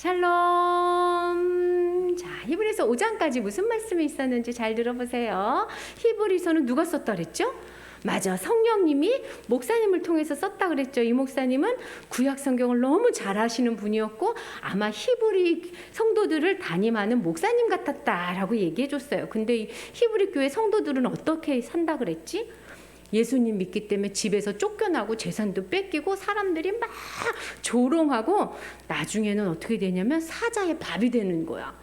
샬롬. 자, 히브리서 5장까지 무슨 말씀이 있었는지 잘 들어보세요. 히브리서는 누가 썼다 그랬죠? 맞아, 성령님이 목사님을 통해서 썼다 그랬죠. 이 목사님은 구약 성경을 너무 잘 아시는 분이었고 아마 히브리 성도들을 담임하는 목사님 같았다라고 얘기해 줬어요. 근데 이 히브리 교회 성도들은 어떻게 산다 그랬지? 예수님 믿기 때문에 집에서 쫓겨나고 재산도 뺏기고 사람들이 막 조롱하고 나중에는 어떻게 되냐면 사자의 밥이 되는 거야.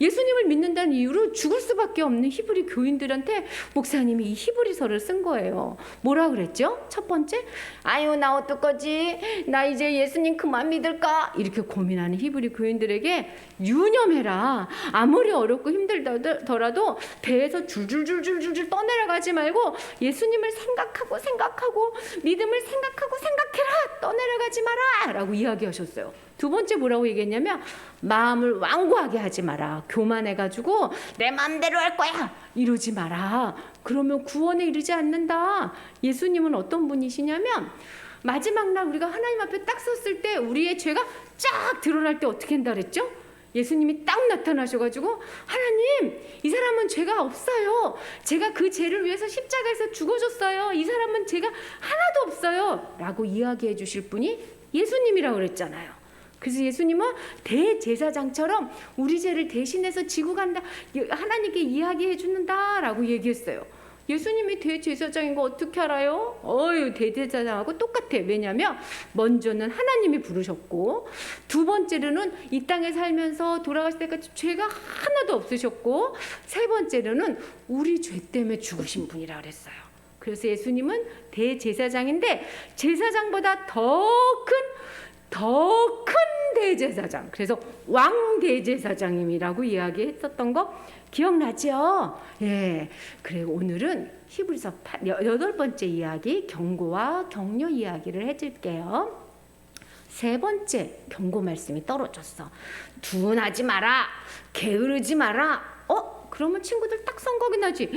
예수님을 믿는다는 이유로 죽을 수밖에 없는 히브리 교인들한테 목사님이 이 히브리서를 쓴 거예요. 뭐라 그랬죠? 첫 번째, 아유 나 어떡하지? 나 이제 예수님 그만 믿을까? 이렇게 고민하는 히브리 교인들에게 유념해라. 아무리 어렵고 힘들더라도 배에서 줄줄줄줄줄 떠내려가지 말고 예수님을 생각하고 믿음을 생각해라. 떠내려가지 마라 라고 이야기하셨어요. 두 번째 뭐라고 얘기했냐면 마음을 완고하게 하지 마라. 교만해가지고 내 마음대로 할 거야 이러지 마라. 그러면 구원에 이르지 않는다. 예수님은 어떤 분이시냐면 마지막 날 우리가 하나님 앞에 딱 섰을 때 우리의 죄가 쫙 드러날 때 어떻게 한다 그랬죠? 예수님이 딱 나타나셔가지고 하나님 이 사람은 죄가 없어요. 제가 그 죄를 위해서 십자가에서 죽어줬어요. 이 사람은 죄가 하나도 없어요 라고 이야기해 주실 분이 예수님이라고 그랬잖아요. 그래서 예수님은 대제사장처럼 우리 죄를 대신해서 지고 간다. 하나님께 이야기해 주는다 라고 얘기했어요. 예수님이 대제사장인 거 어떻게 알아요? 대제사장하고 똑같아. 왜냐하면 먼저는 하나님이 부르셨고 두 번째로는 이 땅에 살면서 돌아가실 때까지 죄가 하나도 없으셨고 세 번째로는 우리 죄 때문에 죽으신 분이라 그랬어요. 그래서 예수님은 대제사장인데 제사장보다 더 큰 대제사장, 그래서 왕대제사장님이라고 이야기했었던 거 기억나죠? 예. 그리고 오늘은 히브리서 8번째 이야기, 경고와 격려 이야기를 해줄게요. 세 번째 경고 말씀이 떨어졌어. 둔하지 마라, 게으르지 마라. 그러면 친구들 딱 생각이 나지.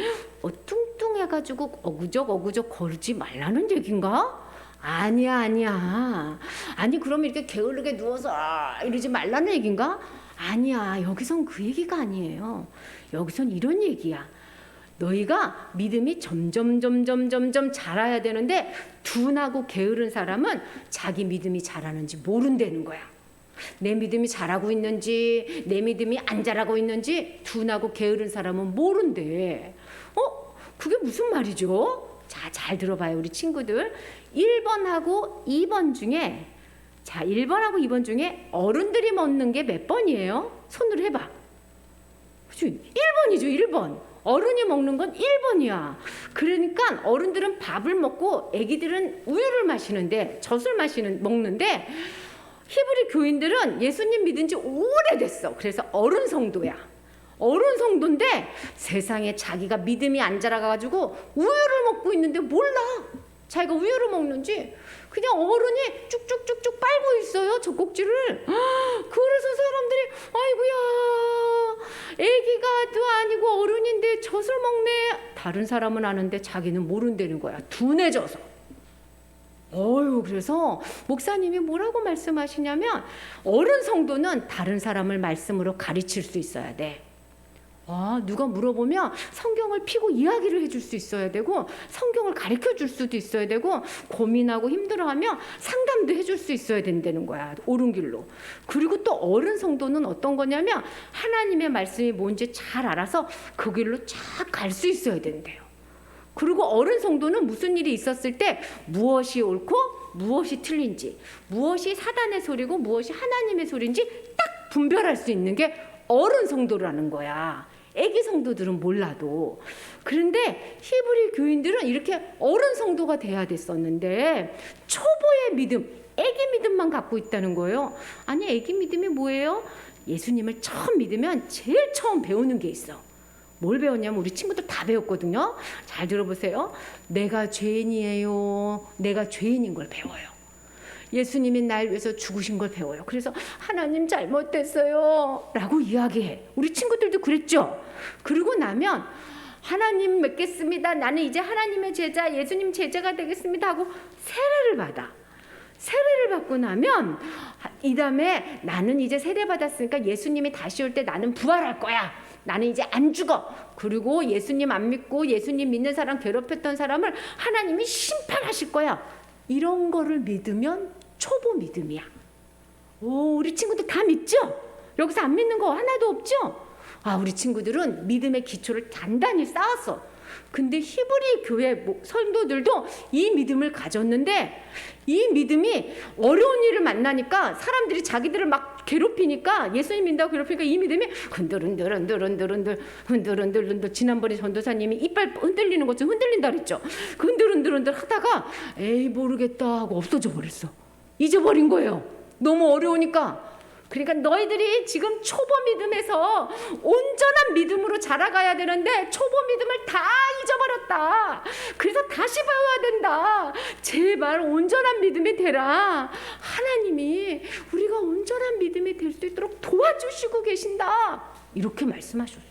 뚱뚱해가지고 어구적 걸지 말라는 얘긴가? 아니야. 아니 그럼 이렇게 게으르게 누워서 이러지 말라는 얘긴가? 아니야. 여기선 그 얘기가 아니에요. 여기선 이런 얘기야. 너희가 믿음이 점점 자라야 되는데 둔하고 게으른 사람은 자기 믿음이 자라는지 모른다는 거야. 내 믿음이 자라고 있는지 내 믿음이 안 자라고 있는지 둔하고 게으른 사람은 모른대. 그게 무슨 말이죠? 자, 잘 들어봐요 우리 친구들. 1번하고 2번 중에 1번하고 2번 중에 어른들이 먹는 게 몇 번이에요? 손으로 해봐. 그치? 1번이죠. 1번. 어른이 먹는 건 1번이야. 그러니까 어른들은 밥을 먹고 애기들은 우유를 마시는데 젖을 먹는데 히브리 교인들은 예수님 믿은 지 오래됐어. 그래서 어른 성도야. 어른 성도인데 세상에 자기가 믿음이 안 자라가지고 우유를 먹고 있는데 몰라. 자기가 우유를 먹는지. 그냥 어른이 쭉쭉쭉쭉 빨고 있어요. 젖꼭지를. 그래서 사람들이 아이고야 애기가도 아니고 어른인데 젖을 먹네. 다른 사람은 아는데 자기는 모른다는 거야. 둔해져서. 그래서 목사님이 뭐라고 말씀하시냐면 어른 성도는 다른 사람을 말씀으로 가르칠 수 있어야 돼. 누가 물어보면 성경을 피고 이야기를 해줄 수 있어야 되고 성경을 가르쳐 줄 수도 있어야 되고 고민하고 힘들어하면 상담도 해줄 수 있어야 된다는 거야. 옳은 길로. 그리고 또 어른 성도는 어떤 거냐면 하나님의 말씀이 뭔지 잘 알아서 그 길로 쫙 갈 수 있어야 된대요. 그리고 어른 성도는 무슨 일이 있었을 때 무엇이 옳고 무엇이 틀린지, 무엇이 사단의 소리고 무엇이 하나님의 소리인지 딱 분별할 수 있는 게 어른 성도라는 거야. 애기 성도들은 몰라도. 그런데 히브리 교인들은 이렇게 어른 성도가 돼야 됐었는데 초보의 믿음, 애기 믿음만 갖고 있다는 거예요. 아니 애기 믿음이 뭐예요? 예수님을 처음 믿으면 제일 처음 배우는 게 있어. 뭘 배웠냐면 우리 친구들 다 배웠거든요. 잘 들어보세요. 내가 죄인이에요. 내가 죄인인 걸 배워요. 예수님이 날 위해서 죽으신 걸 배워요. 그래서 하나님 잘못됐어요 라고 이야기해. 우리 친구들도 그랬죠. 그러고 나면 하나님 믿겠습니다. 나는 이제 하나님의 제자, 예수님 제자가 되겠습니다 하고 세례를 받아. 세례를 받고 나면 이 다음에 나는 이제 세례받았으니까 예수님이 다시 올 때 나는 부활할 거야. 나는 이제 안 죽어. 그리고 예수님 안 믿고 예수님 믿는 사람 괴롭혔던 사람을 하나님이 심판하실 거야. 이런 거를 믿으면 초보 믿음이야. 오, 우리 친구들 다 믿죠? 여기서 안 믿는 거 하나도 없죠? 아, 우리 친구들은 믿음의 기초를 단단히 쌓았어. 근데 히브리 교회 성도들도 이 믿음을 가졌는데 이 믿음이 어려운 일을 만나니까 사람들이 자기들을 막 괴롭히니까 예수님 믿는다고 괴롭히니까 이 믿음이 흔들흔들 지난번에 전도사님이 이빨 흔들리는 것처럼 흔들린다 그랬죠. 그 흔들흔들 하다가 에이 모르겠다 하고 없어져 버렸어. 잊어버린 거예요. 너무 어려우니까. 그러니까 너희들이 지금 초보 믿음에서 온전한 믿음으로 자라가야 되는데 초보 믿음을 다 잊어버렸다. 그래서 다시 배워야 된다. 제발 온전한 믿음이 되라. 하나님이 우리가 온전한 믿음이 될 수 있도록 도와주시고 계신다. 이렇게 말씀하셨어요.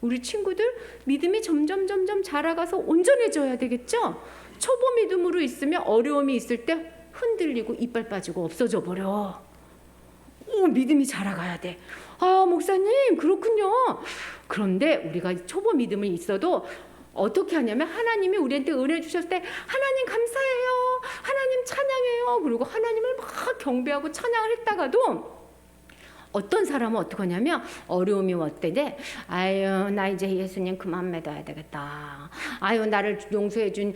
우리 친구들 믿음이 점점 자라가서 온전해져야 되겠죠? 초보 믿음으로 있으면 어려움이 있을 때 흔들리고 이빨 빠지고 없어져 버려. 오, 믿음이 자라가야 돼. 아, 목사님 그렇군요. 그런데 우리가 초보 믿음이 있어도 어떻게 하냐면 하나님이 우리한테 은혜 주셨을 때 하나님 감사해요. 하나님 찬양해요. 그리고 하나님을 막 경배하고 찬양을 했다가도 어떤 사람은 어떻게 하냐면 어려움이 왔대. 아유 나 이제 예수님 그만 믿어야 되겠다. 아유 나를 용서해 준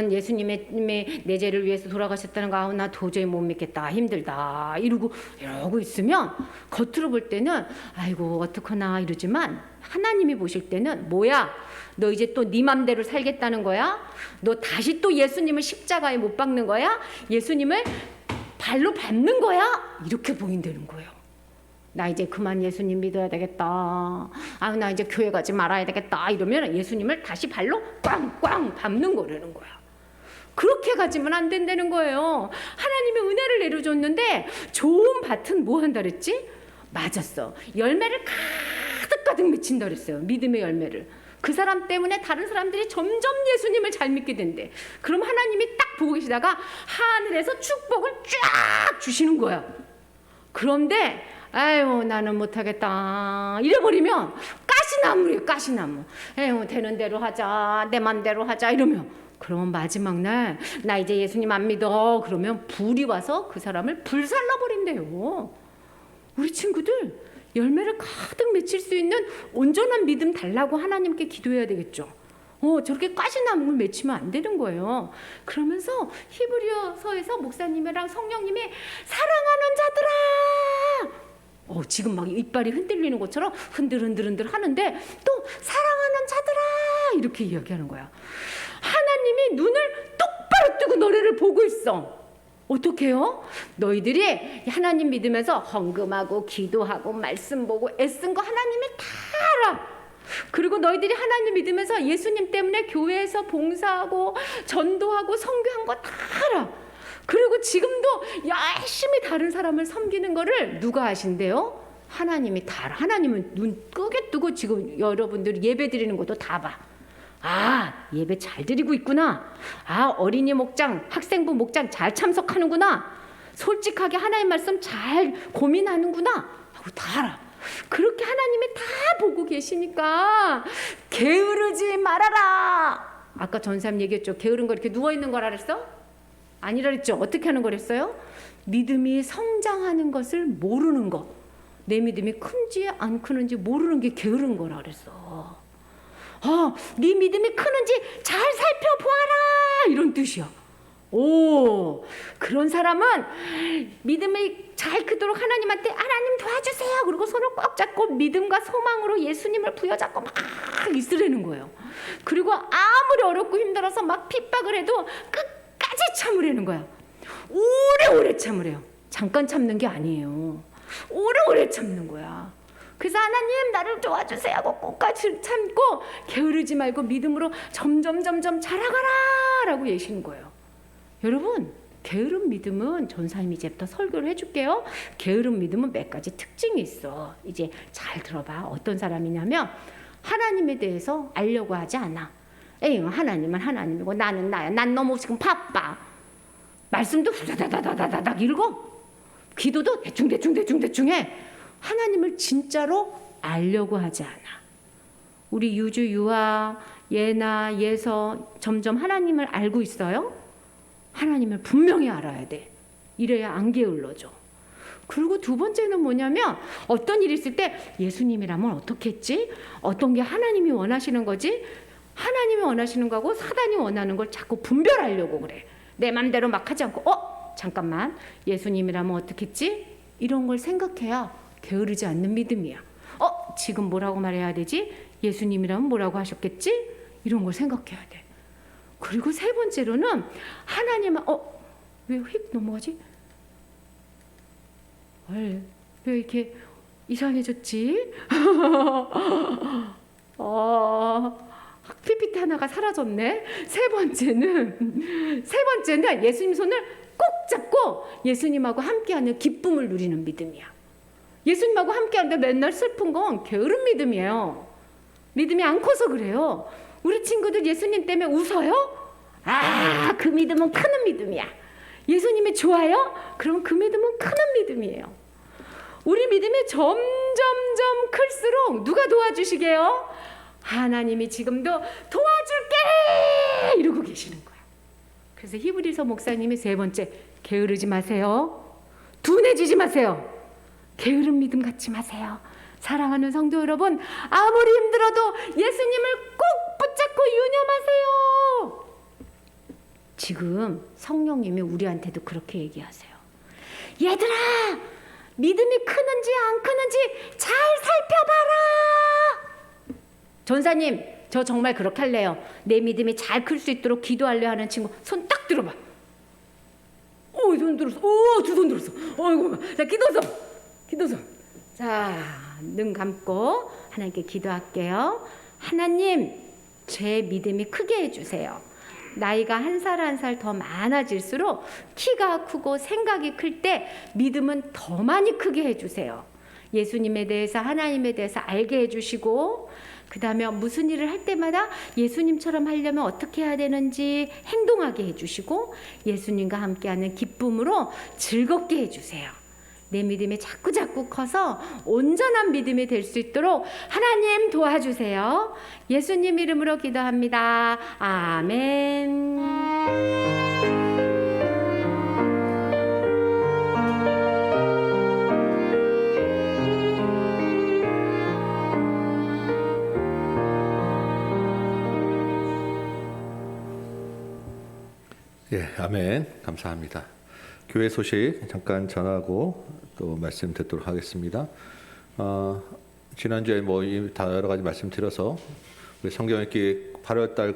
예수님의 내 죄를 위해서 돌아가셨다는 거 아우 나 도저히 못 믿겠다. 힘들다. 이러고 있으면 겉으로 볼 때는 아이고 어떡하나 이러지만 하나님이 보실 때는 뭐야? 너 이제 또 네 맘대로 살겠다는 거야? 너 다시 또 예수님을 십자가에 못 박는 거야? 예수님을 발로 밟는 거야? 이렇게 보인다는 거예요. 나 이제 그만 예수님 믿어야 되겠다. 아유 나 이제 교회 가지 말아야 되겠다. 이러면 예수님을 다시 발로 꽝꽝 밟는 거라는 거야. 그렇게 가지면 안 된다는 거예요. 하나님이 은혜를 내려줬는데 좋은 밭은 뭐 한다 그랬지? 맞았어. 열매를 가득 맺힌다 그랬어요. 믿음의 열매를. 그 사람 때문에 다른 사람들이 점점 예수님을 잘 믿게 된대. 그럼 하나님이 딱 보고 계시다가 하늘에서 축복을 쫙 주시는 거야. 그런데 아유 나는 못하겠다 이래버리면 가시나무예요. 가시나무. 에휴 되는 대로 하자 내 맘대로 하자 이러면 그러면 마지막 날 나 이제 예수님 안 믿어 그러면 불이 와서 그 사람을 불살라버린대요. 우리 친구들 열매를 가득 맺힐 수 있는 온전한 믿음 달라고 하나님께 기도해야 되겠죠. 저렇게 가시나무를 맺히면 안 되는 거예요. 그러면서 히브리서에서 목사님이랑 성령님이 사랑하는 자들아 지금 막 이빨이 흔들리는 것처럼 흔들흔들 하는데 또 사랑하는 자들아 이렇게 이야기하는 거야. 하나님이 눈을 똑바로 뜨고 너희를 보고 있어. 어떻게 해요? 너희들이 하나님 믿으면서 헌금하고 기도하고 말씀 보고 애쓴 거 하나님이 다 알아. 그리고 너희들이 하나님 믿으면서 예수님 때문에 교회에서 봉사하고 전도하고 선교한 거 다 알아. 그리고 지금도 열심히 다른 사람을 섬기는 거를 누가 아신대요? 하나님이 다 알아. 하나님은 눈 끄게 뜨고 지금 여러분들이 예배 드리는 것도 다 봐. 아 예배 잘 드리고 있구나. 아 어린이 목장 학생부 목장 잘 참석하는구나. 솔직하게 하나님 말씀 잘 고민하는구나 하고 다 알아. 그렇게 하나님이 다 보고 계시니까 게으르지 말아라. 아까 전사님 얘기했죠. 게으른 거 이렇게 누워있는 거라 그랬어? 아니라 그랬죠. 어떻게 하는 거랬어요? 믿음이 성장하는 것을 모르는 거. 내 믿음이 큰지 안 크는지 모르는 게 게으른 거라 그랬어. 네 믿음이 크는지 잘 살펴보아라 이런 뜻이야. 오, 그런 사람은 믿음이 잘 크도록 하나님한테 하나님 도와주세요. 그리고 손을 꽉 잡고 믿음과 소망으로 예수님을 부여잡고 막 있으라는 거예요. 그리고 아무리 어렵고 힘들어서 막 핍박을 해도 끝까지 참으라는 거야. 오래오래 참으래요. 잠깐 참는 게 아니에요. 오래오래 참는 거야. 그래서 하나님 나를 도와주세요 하고 끝까지 참고 게으르지 말고 믿음으로 점점 자라가라 라고 예시는 거예요. 여러분 게으른 믿음은 전사님이 이제부터 설교를 해줄게요. 게으른 믿음은 몇 가지 특징이 있어. 이제 잘 들어봐. 어떤 사람이냐면 하나님에 대해서 알려고 하지 않아. 에이 하나님은 하나님이고 나는 나야. 난 너무 지금 바빠. 말씀도 후다다다다닥 읽어. 기도도 대충 해. 하나님을 진짜로 알려고 하지 않아. 우리 유주, 유아, 예나, 예서 점점 하나님을 알고 있어요? 하나님을 분명히 알아야 돼. 이래야 안 게을러져. 그리고 두 번째는 뭐냐면 어떤 일이 있을 때 예수님이라면 어떻게 했지? 어떤 게 하나님이 원하시는 거지? 하나님이 원하시는 거하고 사단이 원하는 걸 자꾸 분별하려고 그래. 내 맘대로 막 하지 않고 잠깐만 예수님이라면 어떻게 했지? 이런 걸 생각해야 게으르지 않는 믿음이야. 지금 뭐라고 말해야 되지? 예수님이라면 뭐라고 하셨겠지? 이런 걸 생각해야 돼. 그리고 세 번째로는 하나님은 왜 휙 넘어가지? 왜 이렇게 이상해졌지? PPT 하나가 사라졌네. 세 번째는 예수님 손을 꼭 잡고 예수님하고 함께하는 기쁨을 누리는 믿음이야. 예수님하고 함께하는데 맨날 슬픈 건 게으른 믿음이에요. 믿음이 안 커서 그래요. 우리 친구들 예수님 때문에 웃어요? 그 믿음은 크는 믿음이야. 예수님이 좋아요? 그럼 그 믿음은 크는 믿음이에요. 우리 믿음이 점점 클수록 누가 도와주시게요? 하나님이 지금도 도와줄게 이러고 계시는 거야. 그래서 히브리서 목사님이 세 번째, 게으르지 마세요. 둔해지지 마세요. 게으른 믿음 갖지 마세요. 사랑하는 성도 여러분, 아무리 힘들어도 예수님을 꼭 붙잡고 유념하세요. 지금 성령님이 우리한테도 그렇게 얘기하세요. 얘들아, 믿음이 크는지 안 크는지 잘 살펴봐라. 전사님, 저 정말 그렇게 할래요. 내 믿음이 잘 클 수 있도록 기도하려 하는 친구 손 딱 들어봐. 손 들었어. 두 손 들었어. 어이구, 자 기도서. 자, 눈 감고 하나님께 기도할게요. 하나님, 제 믿음이 크게 해주세요. 나이가 한 살 한 살 더 많아질수록 키가 크고 생각이 클 때 믿음은 더 많이 크게 해주세요. 예수님에 대해서, 하나님에 대해서 알게 해주시고, 그 다음에 무슨 일을 할 때마다 예수님처럼 하려면 어떻게 해야 되는지 행동하게 해주시고, 예수님과 함께하는 기쁨으로 즐겁게 해주세요. 내 믿음이 자꾸 커서 온전한 믿음이 될 수 있도록 하나님 도와주세요. 예수님 이름으로 기도합니다. 아멘. 아멘. 감사합니다. 교회 소식 잠깐 전하고 또 말씀 듣도록 하겠습니다. 지난주에 다 여러 가지 말씀드려서 우리 성경 읽기 8월 달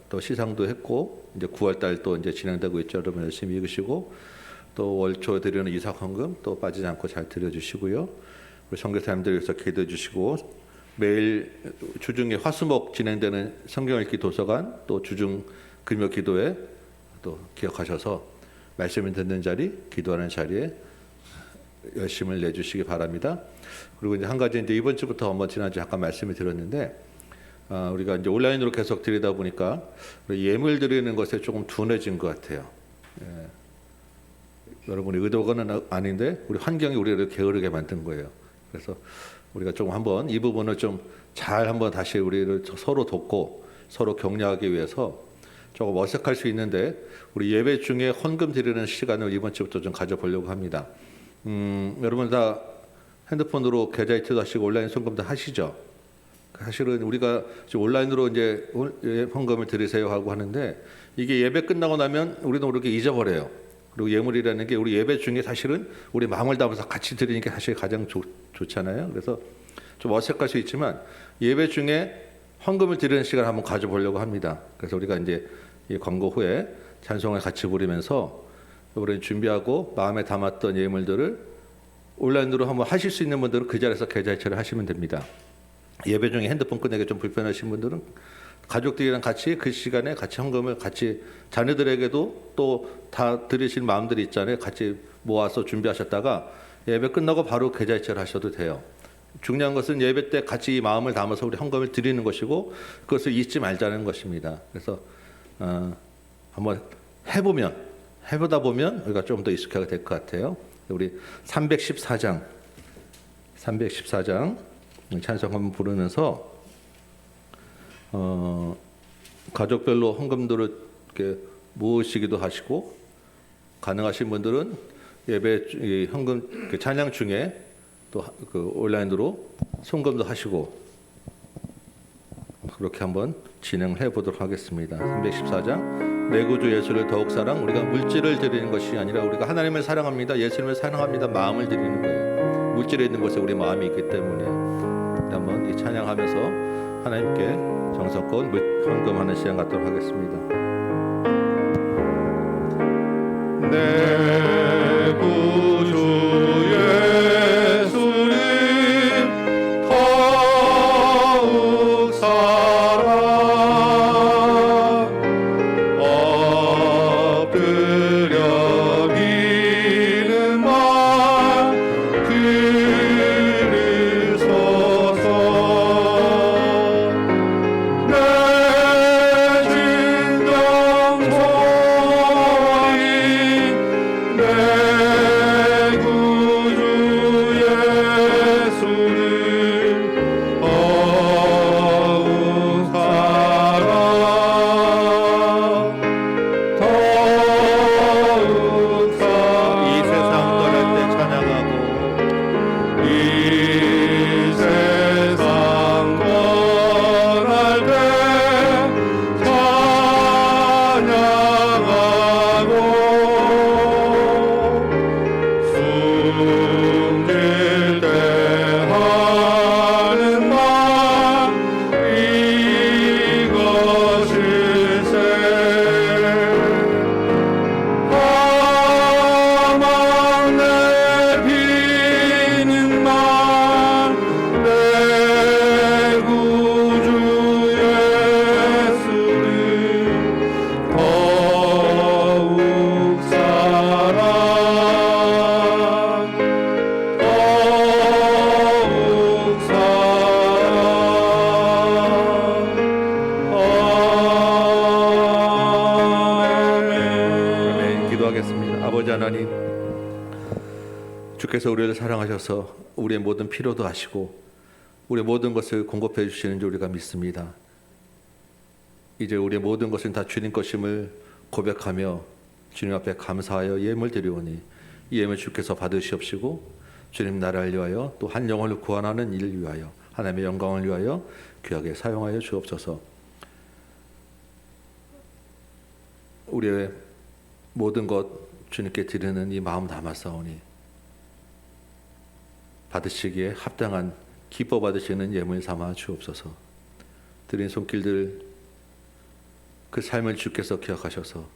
또 시상도 했고, 이제 9월 달 또 이제 진행되고 있죠. 여러분 열심히 읽으시고, 또 월초 드리는 이삭헌금 또 빠지지 않고 잘 드려주시고요. 우리 선교사님들 위해서 기도해 주시고, 매일 주중에 화수목 진행되는 성경 읽기 도서관 또 주중 금요 기도회 또 기억하셔서 말씀을 듣는 자리, 기도하는 자리에 열심을 내주시기 바랍니다. 그리고 이제 한 가지, 이제 이번 주부터 한번 지난주 잠깐 말씀을 드렸는데, 우리가 이제 온라인으로 계속 드리다 보니까 예물 드리는 것에 조금 둔해진 것 같아요. 여러분이 의도는 아닌데 우리 환경이 우리를 게으르게 만든 거예요. 그래서 우리가 좀 한번 이 부분을 좀 잘 한번 다시 우리를 서로 돕고 서로 격려하기 위해서 조금 어색할 수 있는데 우리 예배 중에 헌금 드리는 시간을 이번 주부터 좀 가져보려고 합니다. 여러분 다 핸드폰으로 계좌이체도 하시고 온라인 송금도 하시죠? 사실은 우리가 온라인으로 이제 헌금을 드리세요 하고 하는데, 이게 예배 끝나고 나면 우리도 모르게 잊어버려요. 그리고 예물이라는 게 우리 예배 중에 사실은 우리 마음을 담아서 같이 드리는 게 사실 가장 좋잖아요. 그래서 좀 어색할 수 있지만 예배 중에 헌금을 드리는 시간을 한번 가져보려고 합니다. 그래서 우리가 이제 이 광고 후에 찬송을 같이 부르면서 우리 준비하고 마음에 담았던 예물들을 온라인으로 한번 하실 수 있는 분들은 그 자리에서 계좌이체를 하시면 됩니다. 예배 중에 핸드폰 꺼내기 좀 불편하신 분들은 가족들이랑 같이 그 시간에 같이 헌금을 같이, 자녀들에게도 또 다 드리실 마음들이 있잖아요. 같이 모아서 준비하셨다가 예배 끝나고 바로 계좌이체를 하셔도 돼요. 중요한 것은 예배 때 같이 이 마음을 담아서 우리 헌금을 드리는 것이고, 그것을 잊지 말자는 것입니다. 그래서 한번 해보다 보면 우리가 좀 더 익숙하게 될 것 같아요. 우리 314장 찬송 한번 부르면서 가족별로 헌금들을 이렇게 모으시기도 하시고, 가능하신 분들은 예배 헌금 찬양 중에 또 그 온라인으로 송금도 하시고, 그렇게 한번 진행을 해보도록 하겠습니다. 314장 내 구주 예수를 더욱 사랑. 우리가 물질을 드리는 것이 아니라 우리가 하나님을 사랑합니다, 예수님을 사랑합니다 마음을 드리는 거예요. 물질에 있는 곳에 우리 마음이 있기 때문에 한번 이 찬양하면서 하나님께 정성껏 헌금하는 시간 갖도록 하겠습니다. 내 구주 예수를 더욱 사랑. 엎드려 비는 말 들으소서. 내 진정 소리 내 구주 예수를 더욱 사랑. 더욱 사랑. 이 세상 떠날 때 찬양하고, 이 세상 떠날 때 찬양하고, 숨길 때 하는 말 이것일세. 가망 내비는 말 내 구주 예수를 더욱 사랑. 더욱 사랑. 아멘. 기도하겠습니다. 아버지 하나님, 주께서 우리를 사랑하셔서 우리의 모든 필요도 아시고 우리의 모든 것을 공급해 주시는 줄 우리가 믿습니다. 이제 우리의 모든 것은 다 주님 것임을 고백하며 주님 앞에 감사하여 예물 드리오니 이 예물 주께서 받으시옵시고 주님 나라를 위하여 또 한 영혼을 구원하는 일을 위하여 하나님의 영광을 위하여 귀하게 사용하여 주옵소서. 우리의 모든 것 주님께 드리는 이 마음 담았사오니 받으시기에 합당한 기뻐 받으시는 예물 삼아 주옵소서. 드린 손길들 그 삶을 주께서 기억하셔서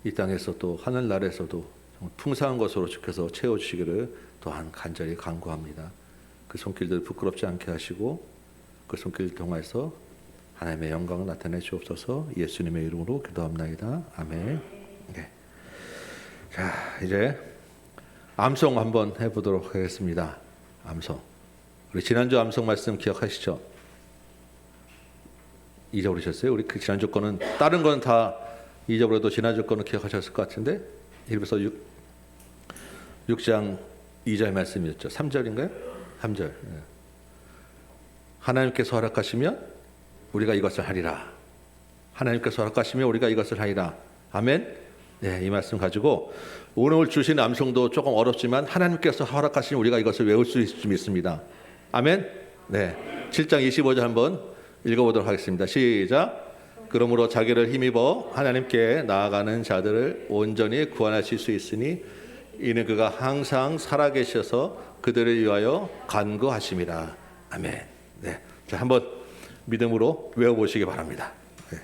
이 땅에서 또 하늘나라에서도 풍성한 것으로 주께서 채워주시기를 또한 간절히 간구합니다. 그 손길들 부끄럽지 않게 하시고 그 손길 통해서 하나님의 영광을 나타내 주옵소서. 예수님의 이름으로 기도합나이다. 아멘. 네. 자, 이제 암송 한번 해보도록 하겠습니다. 암송. 우리 지난주 암송 말씀 기억하시죠? 잊어버리셨어요? 우리 그 지난주 거는 다른 건 다 잊어버려도 지난주 거는 기억하셨을 것 같은데, 히브리서 6장 2절 말씀이었죠. 3절인가요? 3절. 하나님께서 허락하시면 우리가 이것을 하리라. 하나님께서 허락하시면 우리가 이것을 하리라. 아멘. 네, 이 말씀 가지고 오늘 주신 암송도 조금 어렵지만 하나님께서 허락하시면 우리가 이것을 외울 수 있습니다. 아멘. 네, 7장 25절 한번 읽어보도록 하겠습니다. 시작. 그러므로 자기를 힘입어 하나님께 나아가는 자들을 온전히 구원하실 수 있으니 이는 그가 항상 살아계셔서 그들을 위하여 간구하심이라. 아멘. 네, 자, 한번 믿음으로 외워보시기 바랍니다. 네.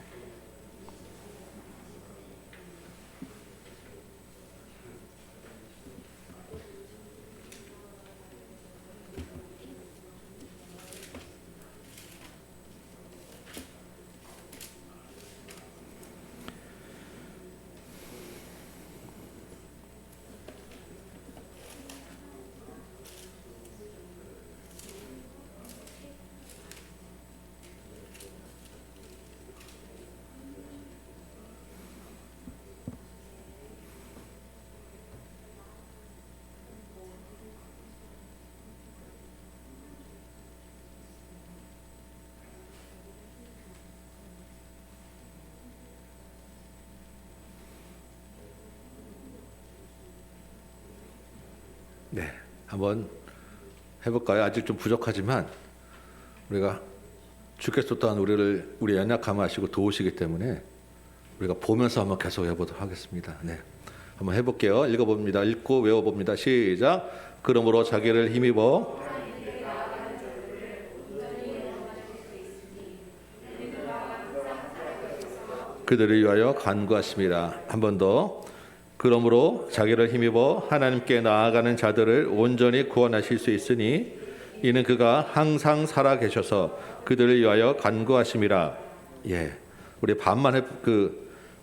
네, 한번 해볼까요? 아직 좀 부족하지만 우리가 주께서 또한 우리 연약함을 아시고 도우시기 때문에 우리가 보면서 한번 계속 해보도록 하겠습니다. 네, 한번 해볼게요. 읽어봅니다. 읽고 외워봅니다. 시작. 그러므로 자기를 힘입어 그들을 위하여 간구하십니다. 한 번 더. 그러므로 자기를 힘입어 하나님께 나아가는 자들을 온전히 구원하실 수 있으니 이는 그가 항상 살아 계셔서 그들을 위하여 간구하심이라. 예, 우리 반만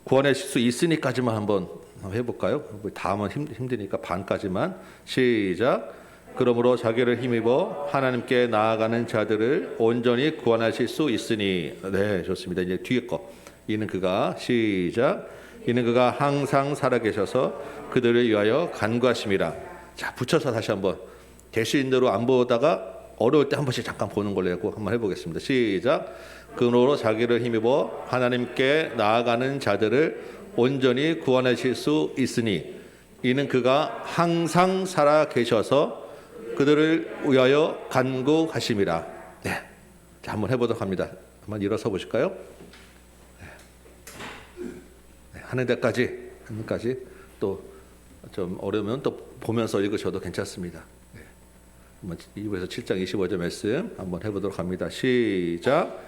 구원하실 수 있으니까지만 한번 해볼까요? 다 하면 힘드니까 반까지만. 시작. 그러므로 자기를 힘입어 하나님께 나아가는 자들을 온전히 구원하실 수 있으니. 네, 좋습니다. 이제 뒤에 거. 이는 그가 시작. 이는 그가 항상 살아계셔서 그들을 위하여 간구하심이라. 자, 붙여서 다시 한번 대시인 대로 안 보다가 어려울 때 한 번씩 잠깐 보는 걸로 하고 한번 해보겠습니다. 시작. 그러므로 자기를 힘입어 하나님께 나아가는 자들을 온전히 구원하실 수 있으니 이는 그가 항상 살아계셔서 그들을 위하여 간구하심이라. 네, 자, 한번 해보도록 합니다. 한번 일어서 보실까요? 하는 데까지 또 좀 어려우면 또 보면서 읽으셔도 괜찮습니다. 네. 한번 2부에서 7장 25절 말씀 한번 해보도록 합니다. 시작.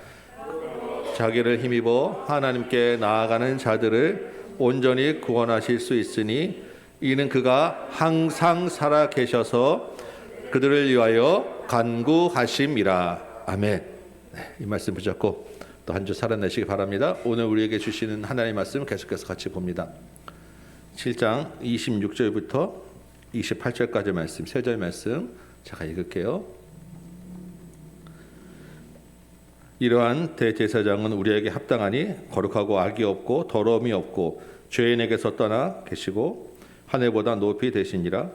자기를 힘입어 하나님께 나아가는 자들을 온전히 구원하실 수 있으니 이는 그가 항상 살아 계셔서 그들을 위하여 간구하심이라. 아멘. 네, 이 말씀 붙잡고 또 한 주 살아내시기 바랍니다. 오늘 우리에게 주시는 하나님의 말씀 계속해서 같이 봅니다. 7장 26절부터 28절까지 말씀, 3절 말씀 제가 읽을게요. 이러한 대제사장은 우리에게 합당하니 거룩하고 악이 없고 더러움이 없고 죄인에게서 떠나 계시고 하늘보다 높이 되시니라.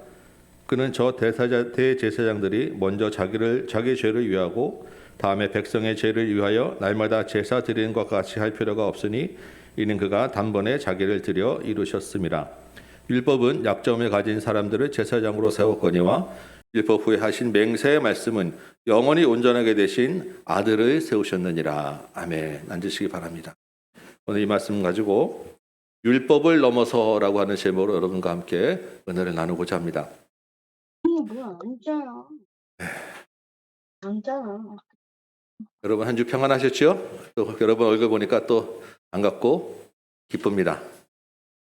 그는 저 대제사장들이 먼저 자기 죄를 위하고 다음에 백성의 죄를 위하여 날마다 제사 드리는 것과 같이 할 필요가 없으니 이는 그가 단번에 자기를 드려 이루셨음이라. 율법은 약점을 가진 사람들을 제사장으로 세웠거니와 율법 후에 하신 맹세의 말씀은 영원히 온전하게 되신 아들을 세우셨느니라. 아멘. 앉으시기 바랍니다. 오늘 이 말씀 가지고 율법을 넘어서라고 하는 제목으로 여러분과 함께 은혜를 나누고자 합니다. 뭐야, 앉아요. 앉아요. 여러분 한 주 평안하셨죠? 또 여러분 얼굴 보니까 또 반갑고 기쁩니다.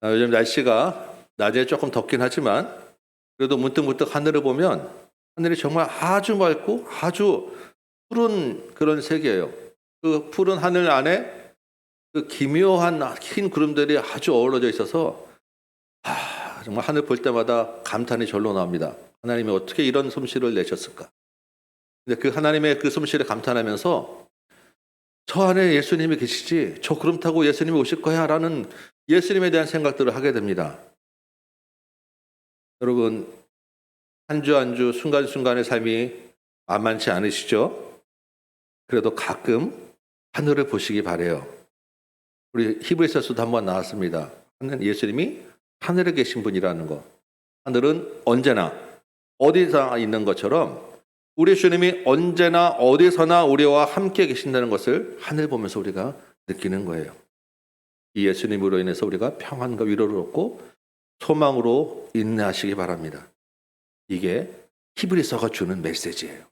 요즘 날씨가 낮에 조금 덥긴 하지만 그래도 문득문득 하늘을 보면 하늘이 정말 아주 맑고 아주 푸른 그런 색이에요. 그 푸른 하늘 안에 그 기묘한 흰 구름들이 아주 어우러져 있어서 정말 하늘 볼 때마다 감탄이 절로 나옵니다. 하나님이 어떻게 이런 솜씨를 내셨을까? 근데 그 하나님의 그 솜씨를 감탄하면서 저 안에 예수님이 계시지, 저 구름 타고 예수님이 오실 거야 라는 예수님에 대한 생각들을 하게 됩니다. 여러분, 한 주 한 주 순간순간의 삶이 만만치 않으시죠? 그래도 가끔 하늘을 보시기 바래요. 우리 히브리서에서도 한번 나왔습니다. 예수님이 하늘에 계신 분이라는 거. 하늘은 언제나 어디서 있는 것처럼 우리 주님이 언제나 어디서나 우리와 함께 계신다는 것을 하늘 보면서 우리가 느끼는 거예요. 이 예수님으로 인해서 우리가 평안과 위로를 얻고 소망으로 인내하시기 바랍니다. 이게 히브리서가 주는 메시지예요.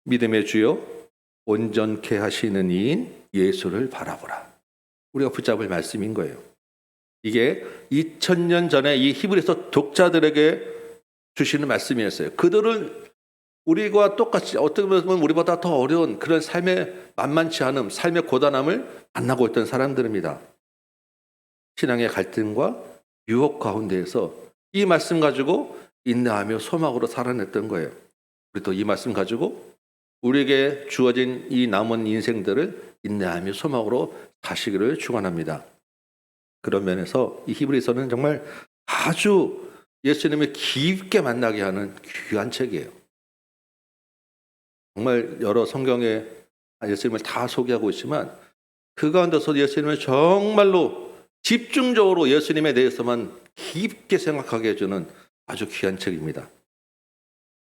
믿음의 주요 온전케 하시는 이인 예수를 바라보라. 우리가 붙잡을 말씀인 거예요. 이게 2000년 전에 이 히브리서 독자들에게 주시는 말씀이었어요. 그들은 우리와 똑같이 어떻게 보면 우리보다 더 어려운 그런 삶의 만만치 않음, 삶의 고단함을 만나고 있던 사람들입니다. 신앙의 갈등과 유혹 가운데에서 이 말씀 가지고 인내하며 소망으로 살아냈던 거예요. 우리도 이 말씀 가지고 우리에게 주어진 이 남은 인생들을 인내하며 소망으로 사시기를 축원합니다. 그런 면에서 이 히브리서는 정말 아주 예수님을 깊게 만나게 하는 귀한 책이에요. 정말 여러 성경에 예수님을 다 소개하고 있지만 그 가운데서 예수님을 정말로 집중적으로 예수님에 대해서만 깊게 생각하게 해주는 아주 귀한 책입니다.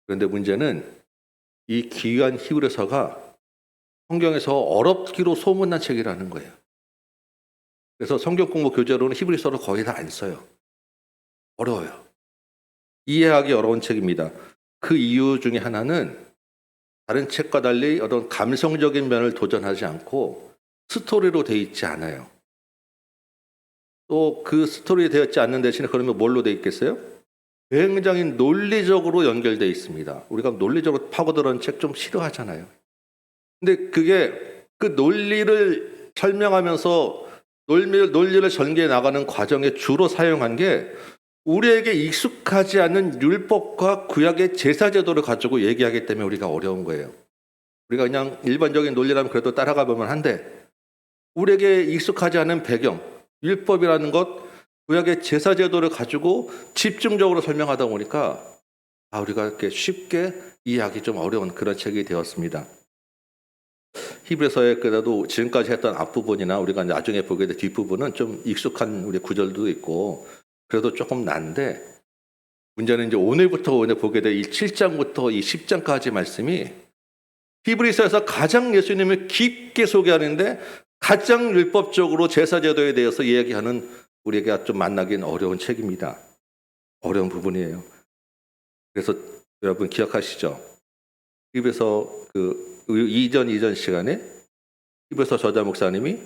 그런데 문제는 이 귀한 히브리서가 성경에서 어렵기로 소문난 책이라는 거예요. 그래서 성경 공부 교재로는 히브리서를 거의 다 안 써요. 어려워요. 이해하기 어려운 책입니다. 그 이유 중에 하나는 다른 책과 달리 어떤 감성적인 면을 도전하지 않고 스토리로 되어 있지 않아요. 또 그 스토리 되었지 않는 대신에 그러면 뭘로 되어 있겠어요? 굉장히 논리적으로 연결되어 있습니다. 우리가 논리적으로 파고들어는 책 좀 싫어하잖아요. 근데 그게 그 논리를 설명하면서 논리를 전개해 나가는 과정에 주로 사용한 게 우리에게 익숙하지 않은 율법과 구약의 제사 제도를 가지고 얘기하기 때문에 우리가 어려운 거예요. 우리가 그냥 일반적인 논리라면 그래도 따라가 보면 한데 우리에게 익숙하지 않은 배경, 율법이라는 것, 구약의 제사 제도를 가지고 집중적으로 설명하다 보니까 우리가 이렇게 쉽게 이해하기 좀 어려운 그런 책이 되었습니다. 히브리서에 그래도 지금까지 했던 앞부분이나 우리가 나중에 보게 될 뒷부분은 좀 익숙한 우리 구절도 있고 그래도 조금 난데 문제는 이제 오늘 보게 될 이 7장부터 이 10장까지 말씀이 히브리서에서 가장 예수님을 깊게 소개하는데 가장 율법적으로 제사제도에 대해서 이야기하는 우리에게 좀 만나기는 어려운 책입니다. 어려운 부분이에요. 그래서 여러분 기억하시죠? 히브리서 이전 시간에 히브리서 저자 목사님이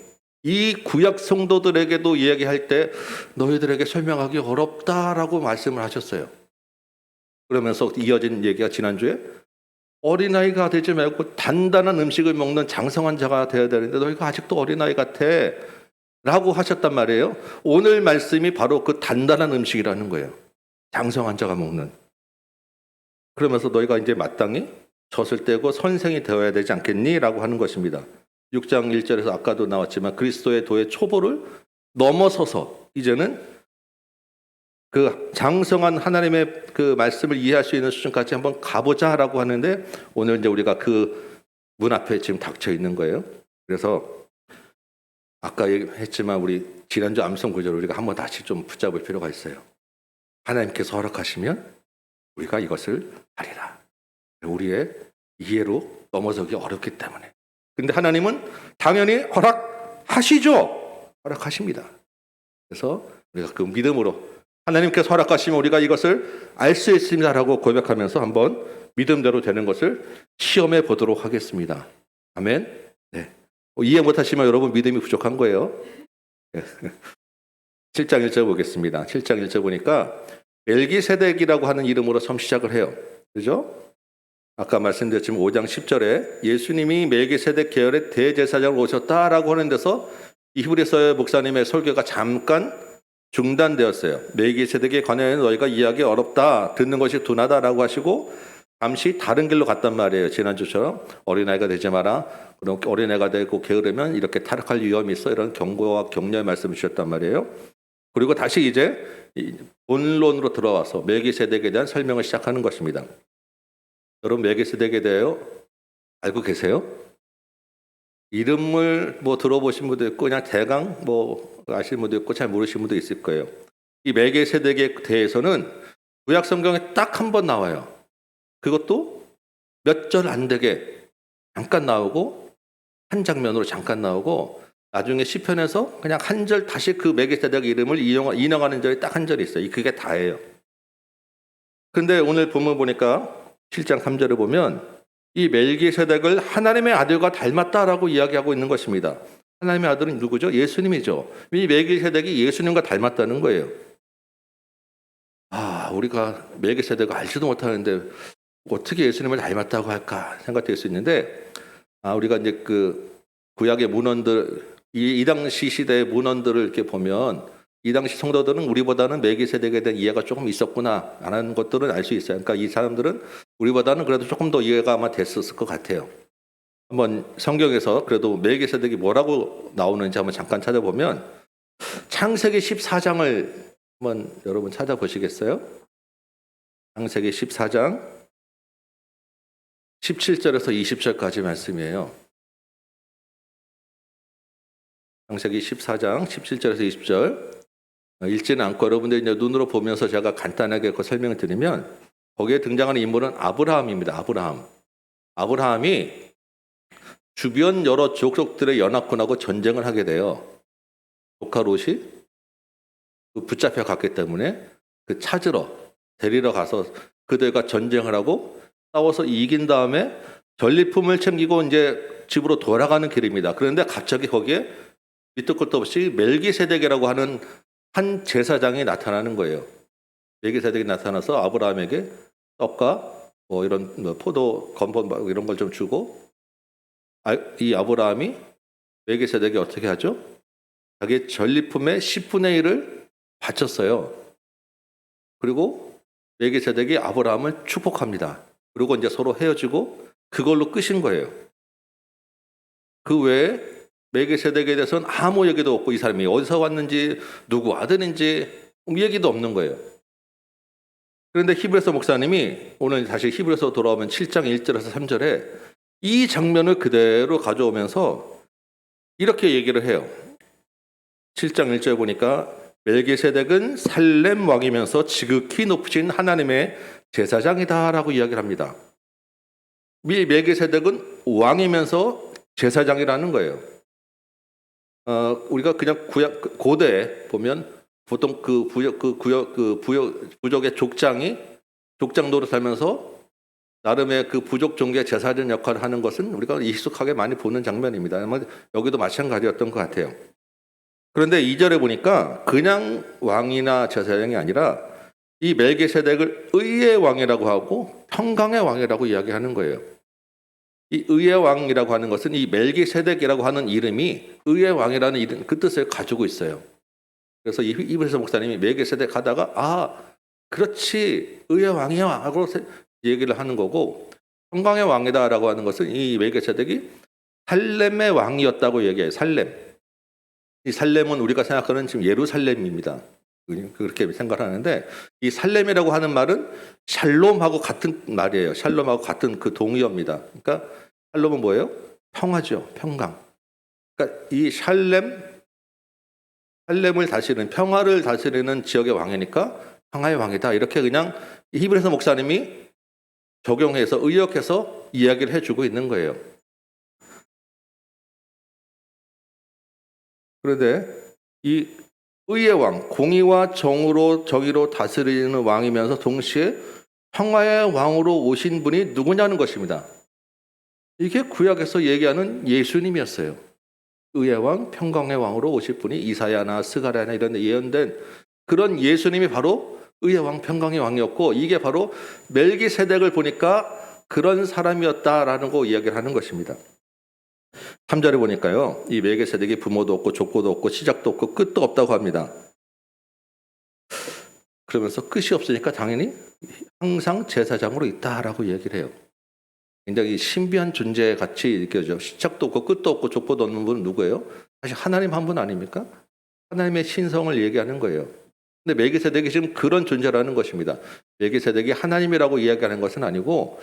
이 구약 성도들에게도 이야기할 때 너희들에게 설명하기 어렵다라고 말씀을 하셨어요. 그러면서 이어진 얘기가 지난주에 어린아이가 되지 말고 단단한 음식을 먹는 장성한 자가 되어야 되는데 너희가 아직도 어린아이 같아 라고 하셨단 말이에요. 오늘 말씀이 바로 그 단단한 음식이라는 거예요. 장성한 자가 먹는. 그러면서 너희가 이제 마땅히 젖을 떼고 선생이 되어야 되지 않겠니? 라고 하는 것입니다. 6장 1절에서 아까도 나왔지만 그리스도의 도의 초보를 넘어서서 이제는 그 장성한 하나님의 그 말씀을 이해할 수 있는 수준까지 한번 가보자라고 하는데 오늘 이제 우리가 그 문 앞에 지금 닥쳐 있는 거예요. 그래서 아까 얘기했지만 우리 지난주 암송 구절을 우리가 한번 다시 좀 붙잡을 필요가 있어요. 하나님께서 허락하시면 우리가 이것을 하리라. 우리의 이해로 넘어서기 어렵기 때문에. 근데 하나님은 당연히 허락하시죠. 허락하십니다. 그래서 우리가 그 믿음으로 하나님께서 허락하시면 우리가 이것을 알 수 있습니다라고 고백하면서 한번 믿음대로 되는 것을 시험해 보도록 하겠습니다. 아멘. 네. 이해 못하시면 여러분 믿음이 부족한 거예요. 7장 1절 보겠습니다. 7장 1절 보니까 멜기세덱이라고 하는 이름으로 처음 시작을 해요. 그죠? 아까 말씀드렸지만 5장 10절에 예수님이 멜기세덱 계열의 대제사장으로 오셨다라고 하는 데서 이 히브리서의 목사님의 설교가 잠깐 중단되었어요. 멜기세덱에 관하여 너희가 이해하기 어렵다, 듣는 것이 둔하다라고 하시고 잠시 다른 길로 갔단 말이에요. 지난주처럼 어린아이가 되지 마라. 그럼 어린애가 되고 게으르면 이렇게 타락할 위험이 있어. 이런 경고와 격려의 말씀을 주셨단 말이에요. 그리고 다시 이제 본론으로 들어와서 멜기세덱에 대한 설명을 시작하는 것입니다. 여러분 멜기세덱에 대하여 알고 계세요? 이름을 들어보신 분도 있고 그냥 대강 아시는 분도 있고 잘 모르시는 분도 있을 거예요. 이 멜기세덱에 대해서는 구약 성경에 딱 한 번 나와요. 그것도 몇 절 안 되게 잠깐 나오고 한 장면으로 잠깐 나오고 나중에 시편에서 그냥 한 절 다시 그 멜기세덱 이름을 인용하는 절이 딱 한 절이 있어요. 그게 다예요. 근데 오늘 본문 보니까 7장 3절을 보면 이 멜기세덱을 하나님의 아들과 닮았다라고 이야기하고 있는 것입니다. 하나님의 아들은 누구죠? 예수님이죠. 이 멜기세덱이 예수님과 닮았다는 거예요. 우리가 멜기세덱을 알지도 못하는데 어떻게 예수님을 닮았다고 할까 생각될 수 있는데 우리가 이제 그 구약의 문헌들 이 당시 시대의 문헌들을 이렇게 보면 이 당시 성도들은 우리보다는 멜기세덱에 대한 이해가 조금 있었구나 라는 것들은 알 수 있어요. 그러니까 이 사람들은 우리보다는 그래도 조금 더 이해가 아마 됐었을 것 같아요. 한번 성경에서 그래도 멜기세덱이 뭐라고 나오는지 한번 잠깐 찾아보면 창세기 14장을 한번 여러분 찾아보시겠어요? 창세기 14장 17절에서 20절까지 말씀이에요. 창세기 14장 17절에서 20절 읽지는 않고 여러분들 이제 눈으로 보면서 제가 간단하게 그 설명을 드리면 거기에 등장하는 인물은 아브라함입니다. 아브라함이 주변 여러 족속들의 연합군하고 전쟁을 하게 돼요. 조카 롯이 붙잡혀 갔기 때문에 그 찾으러 데리러 가서 그들과 전쟁을 하고 싸워서 이긴 다음에 전리품을 챙기고 이제 집으로 돌아가는 길입니다. 그런데 갑자기 거기에 밑도 끝도 없이 멜기세덱이라고 하는 한 제사장이 나타나는 거예요. 멜기세덱이 나타나서 아브라함에게 떡과 뭐 이런 포도 건본 이런 걸 좀 주고 이 아브라함이 멜기세덱이 어떻게 하죠? 자기 전리품의 10분의 1을 바쳤어요. 그리고 멜기세덱이 아브라함을 축복합니다. 그리고 이제 서로 헤어지고 그걸로 끝인 거예요. 그 외에 멜기세덱에 대해서는 아무 얘기도 없고 이 사람이 어디서 왔는지 누구 아들인지 얘기도 없는 거예요. 그런데 히브리서 목사님이 오늘 다시 히브리서 돌아오면 7장 1절에서 3절에 이 장면을 그대로 가져오면서 이렇게 얘기를 해요. 7장 1절 보니까 멜기세덱은 살렘 왕이면서 지극히 높으신 하나님의 제사장이다라고 이야기를 합니다. 멜기세덱은 왕이면서 제사장이라는 거예요. 우리가 그냥 고대에 보면 보통 부족의 족장이 족장 노릇 하면서 나름의 그 부족 종교의 제사장 역할을 하는 것은 우리가 익숙하게 많이 보는 장면입니다. 아마 여기도 마찬가지였던 것 같아요. 그런데 2절에 보니까 그냥 왕이나 제사장이 아니라 이 멜기세덱을 의의 왕이라고 하고 평강의 왕이라고 이야기하는 거예요. 이 의의 왕이라고 하는 것은 이 멜기세덱이라고 하는 이름이 의의 왕이라는 이름, 그 뜻을 가지고 있어요. 그래서 이 히브리서 목사님이 멜기세덱 하다가 그렇지 의의 왕이야 하고 얘기를 하는 거고 평강의 왕이다라고 하는 것은 이 멜기세덱이 살렘의 왕이었다고 얘기해요. 이 살렘은 우리가 생각하는 지금 예루살렘입니다. 그렇게 생각하는데 이 살렘이라고 하는 말은 샬롬하고 같은 말이에요. 샬롬하고 같은 그 동의어입니다. 그러니까 샬롬은 뭐예요? 평화죠. 평강. 그러니까 이 살렘을 다스리는 평화를 다스리는 지역의 왕이니까 평화의 왕이다. 이렇게 그냥 히브리서 목사님이 적용해서 의역해서 이야기를 해주고 있는 거예요. 그런데 이 의의 왕, 공의와 정의로 다스리는 왕이면서 동시에 평화의 왕으로 오신 분이 누구냐는 것입니다. 이게 구약에서 얘기하는 예수님이었어요. 의의 왕, 평강의 왕으로 오실 분이 이사야나 스가랴나 이런 데 예언된 그런 예수님이 바로 의의 왕, 평강의 왕이었고 이게 바로 멜기세덱을 보니까 그런 사람이었다라는 거 이야기를 하는 것입니다. 3절에 보니까요. 이 멜기세덱이 부모도 없고 족보도 없고 시작도 없고 끝도 없다고 합니다. 그러면서 끝이 없으니까 당연히 항상 제사장으로 있다라고 얘기를 해요. 굉장히 신비한 존재 같이 느껴져. 시작도 없고 끝도 없고 족보도 없는 분은 누구예요? 사실 하나님 한 분 아닙니까? 하나님의 신성을 얘기하는 거예요. 근데 멜기세덱이 지금 그런 존재라는 것입니다. 멜기세덱이 하나님이라고 이야기하는 것은 아니고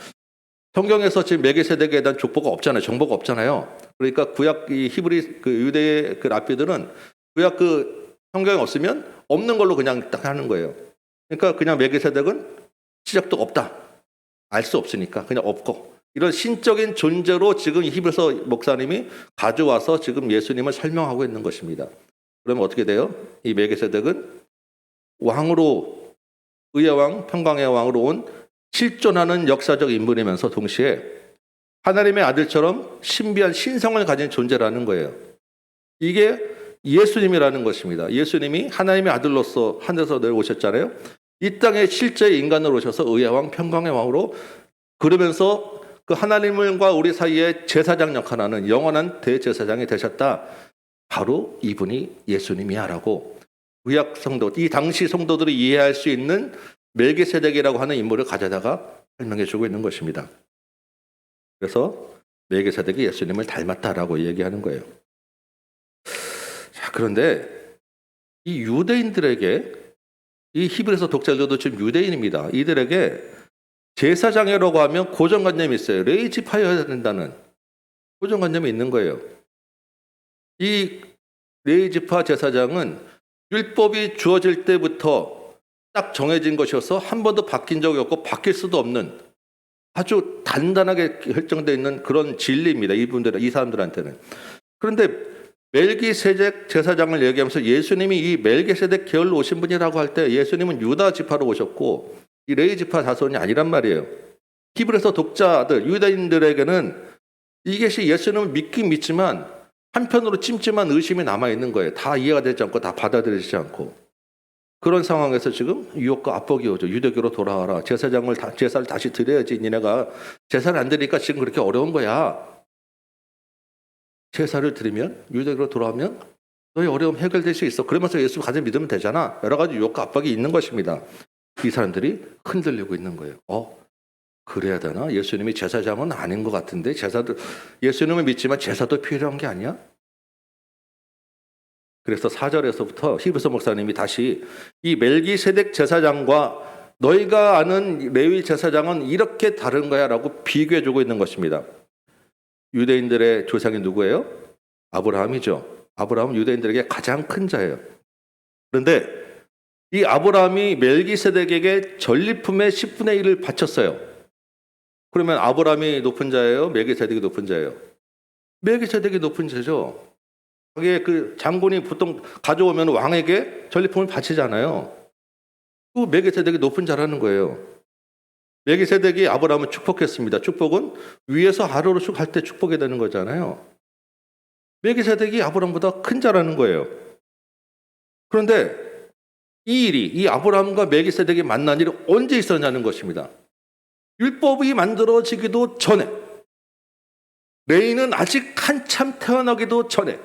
성경에서 지금 멜기세덱에 대한 족보가 없잖아요. 정보가 없잖아요. 그러니까 구약 이 히브리 그 유대의 그 랍비들은 구약 그 성경에 없으면 없는 걸로 그냥 딱 하는 거예요. 그러니까 그냥 멜기세덱은 시작도 없다. 알 수 없으니까 그냥 없고 이런 신적인 존재로 지금 히브리서 목사님이 가져와서 지금 예수님을 설명하고 있는 것입니다. 그러면 어떻게 돼요? 이 멜기세덱은 왕으로 의의 왕, 평강의 왕으로 온 실존하는 역사적 인물이면서 동시에 하나님의 아들처럼 신비한 신성을 가진 존재라는 거예요. 이게 예수님이라는 것입니다. 예수님이 하나님의 아들로서 하늘에서 내려오셨잖아요. 이 땅에 실제 인간으로 오셔서 의의 왕, 평강의 왕으로 그러면서 그 하나님과 우리 사이에 제사장 역할하는 영원한 대제사장이 되셨다. 바로 이분이 예수님이야라고 구약 성도, 이 당시 성도들이 이해할 수 있는 멜기세덱이라고 하는 인물을 가져다가 설명해 주고 있는 것입니다. 그래서 멜기세덱이 예수님을 닮았다라고 얘기하는 거예요. 자, 그런데 이 유대인들에게 이 히브리서 독자들도 지금 유대인입니다. 이들에게 제사장이라고 하면 고정관념이 있어요. 레이지파여야 된다는 고정관념이 있는 거예요. 이 레이지파 제사장은 율법이 주어질 때부터 딱 정해진 것이어서 한 번도 바뀐 적이 없고 바뀔 수도 없는 아주 단단하게 결정되어 있는 그런 진리입니다. 이 사람들한테는. 그런데 멜기세덱 제사장을 얘기하면서 예수님이 이 멜기세덱 계열로 오신 분이라고 할 때 예수님은 유다 지파로 오셨고 이 레위 지파 자손이 아니란 말이에요. 히브리서 독자들, 유다인들에게는 이것이 예수님을 믿긴 믿지만 한편으로 찜찜한 의심이 남아있는 거예요. 다 이해가 되지 않고 다 받아들이지 않고. 그런 상황에서 지금 유혹과 압박이 오죠. 유대교로 돌아와라. 제사를 다시 드려야지. 니네가 제사를 안 드리니까 지금 그렇게 어려운 거야. 제사를 드리면 유대교로 돌아오면 너의 어려움 해결될 수 있어. 그러면서 예수 가서 믿으면 되잖아. 여러 가지 유혹과 압박이 있는 것입니다. 이 사람들이 흔들리고 있는 거예요. 그래야 되나? 예수님이 제사장은 아닌 것 같은데 예수님을 믿지만 제사도 필요한 게 아니야? 그래서 4절에서부터 히브리서 목사님이 다시 이 멜기세덱 제사장과 너희가 아는 레위 제사장은 이렇게 다른 거야 라고 비교해주고 있는 것입니다. 유대인들의 조상이 누구예요? 아브라함이죠. 아브라함은 유대인들에게 가장 큰 자예요. 그런데 이 아브라함이 멜기세덱에게 전리품의 10분의 1을 바쳤어요. 그러면 아브라함이 높은 자예요? 멜기세덱이 높은 자예요? 멜기세덱이 높은 자죠. 거기에 그 장군이 보통 가져오면 왕에게 전리품을 바치잖아요. 그 멜기세덱이 높은 자라는 거예요. 멜기세덱이 아브라함을 축복했습니다. 축복은 위에서 아래로 쭉 할 때 축복이 되는 거잖아요. 멜기세덱이 아브라함보다 큰 자라는 거예요. 그런데 이 아브라함과 멜기세덱이 만난 일이 언제 있었냐는 것입니다. 율법이 만들어지기도 전에, 레위는 아직 한참 태어나기도 전에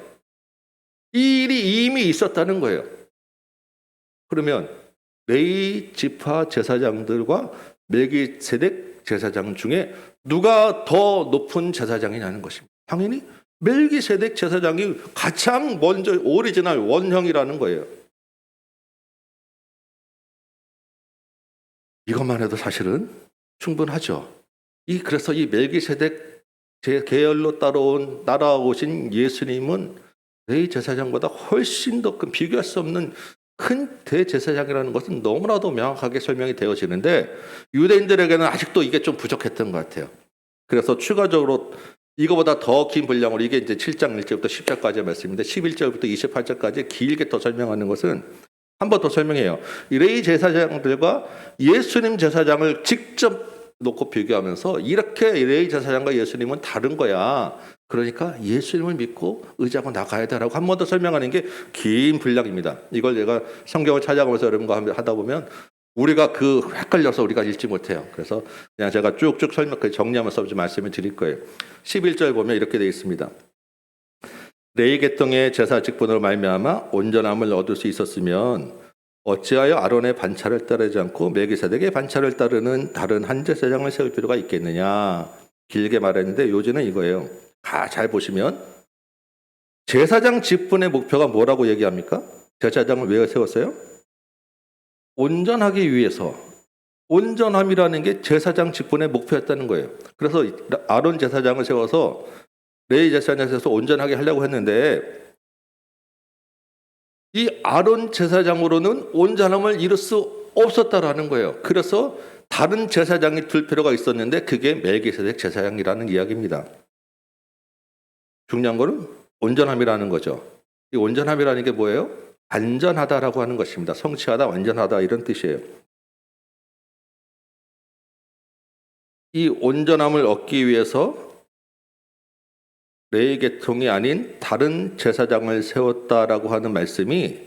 이 일이 이미 있었다는 거예요. 그러면 레위 지파 제사장들과 멜기세덱 제사장 중에 누가 더 높은 제사장이냐는 것입니다. 당연히 멜기세덱 제사장이 가장 먼저 오리지널 원형이라는 거예요. 이것만 해도 사실은 충분하죠. 그래서 이 멜기세덱 계열로 따라오신 예수님은 레위 제사장보다 훨씬 더 큰, 비교할 수 없는 큰 대제사장이라는 것은 너무나도 명확하게 설명이 되어지는데 유대인들에게는 아직도 이게 좀 부족했던 것 같아요. 그래서 추가적으로 이거보다 더 긴 분량으로 이게 이제 7장 1절부터 10절까지의 말씀인데 11절부터 28절까지 길게 더 설명하는 것은 한 번 더 설명해요. 이 레위 제사장들과 예수님 제사장을 직접 놓고 비교하면서 이렇게 레위 제사장과 예수님은 다른 거야. 그러니까 예수님을 믿고 의지하고 나가야 되라고 한 번 더 설명하는 게 긴 분량입니다. 이걸 내가 성경을 찾아가면서 여러분과 하다 보면 우리가 헷갈려서 우리가 읽지 못해요. 그래서 그냥 제가 쭉쭉 정리하면서 좀 말씀을 드릴 거예요. 11절 보면 이렇게 되어 있습니다. 레위 계통의 제사 직분으로 말미암아 온전함을 얻을 수 있었으면 어찌하여 아론의 반차를 따르지 않고 멜기세덱의 반차를 따르는 다른 한 제사장을 세울 필요가 있겠느냐. 길게 말했는데 요지는 이거예요. 잘 보시면 제사장 직분의 목표가 뭐라고 얘기합니까? 제사장을 왜 세웠어요? 온전하기 위해서. 온전함이라는 게 제사장 직분의 목표였다는 거예요. 그래서 아론 제사장을 세워서 레위 제사장을 세워서 온전하게 하려고 했는데 이 아론 제사장으로는 온전함을 이룰 수 없었다라는 거예요. 그래서 다른 제사장이 둘 필요가 있었는데 그게 멜기세덱 제사장이라는 이야기입니다. 중요한 거는 온전함이라는 거죠. 이 온전함이라는 게 뭐예요? 안전하다라고 하는 것입니다. 성취하다, 완전하다 이런 뜻이에요. 이 온전함을 얻기 위해서 레위 계통이 아닌 다른 제사장을 세웠다라고 하는 말씀이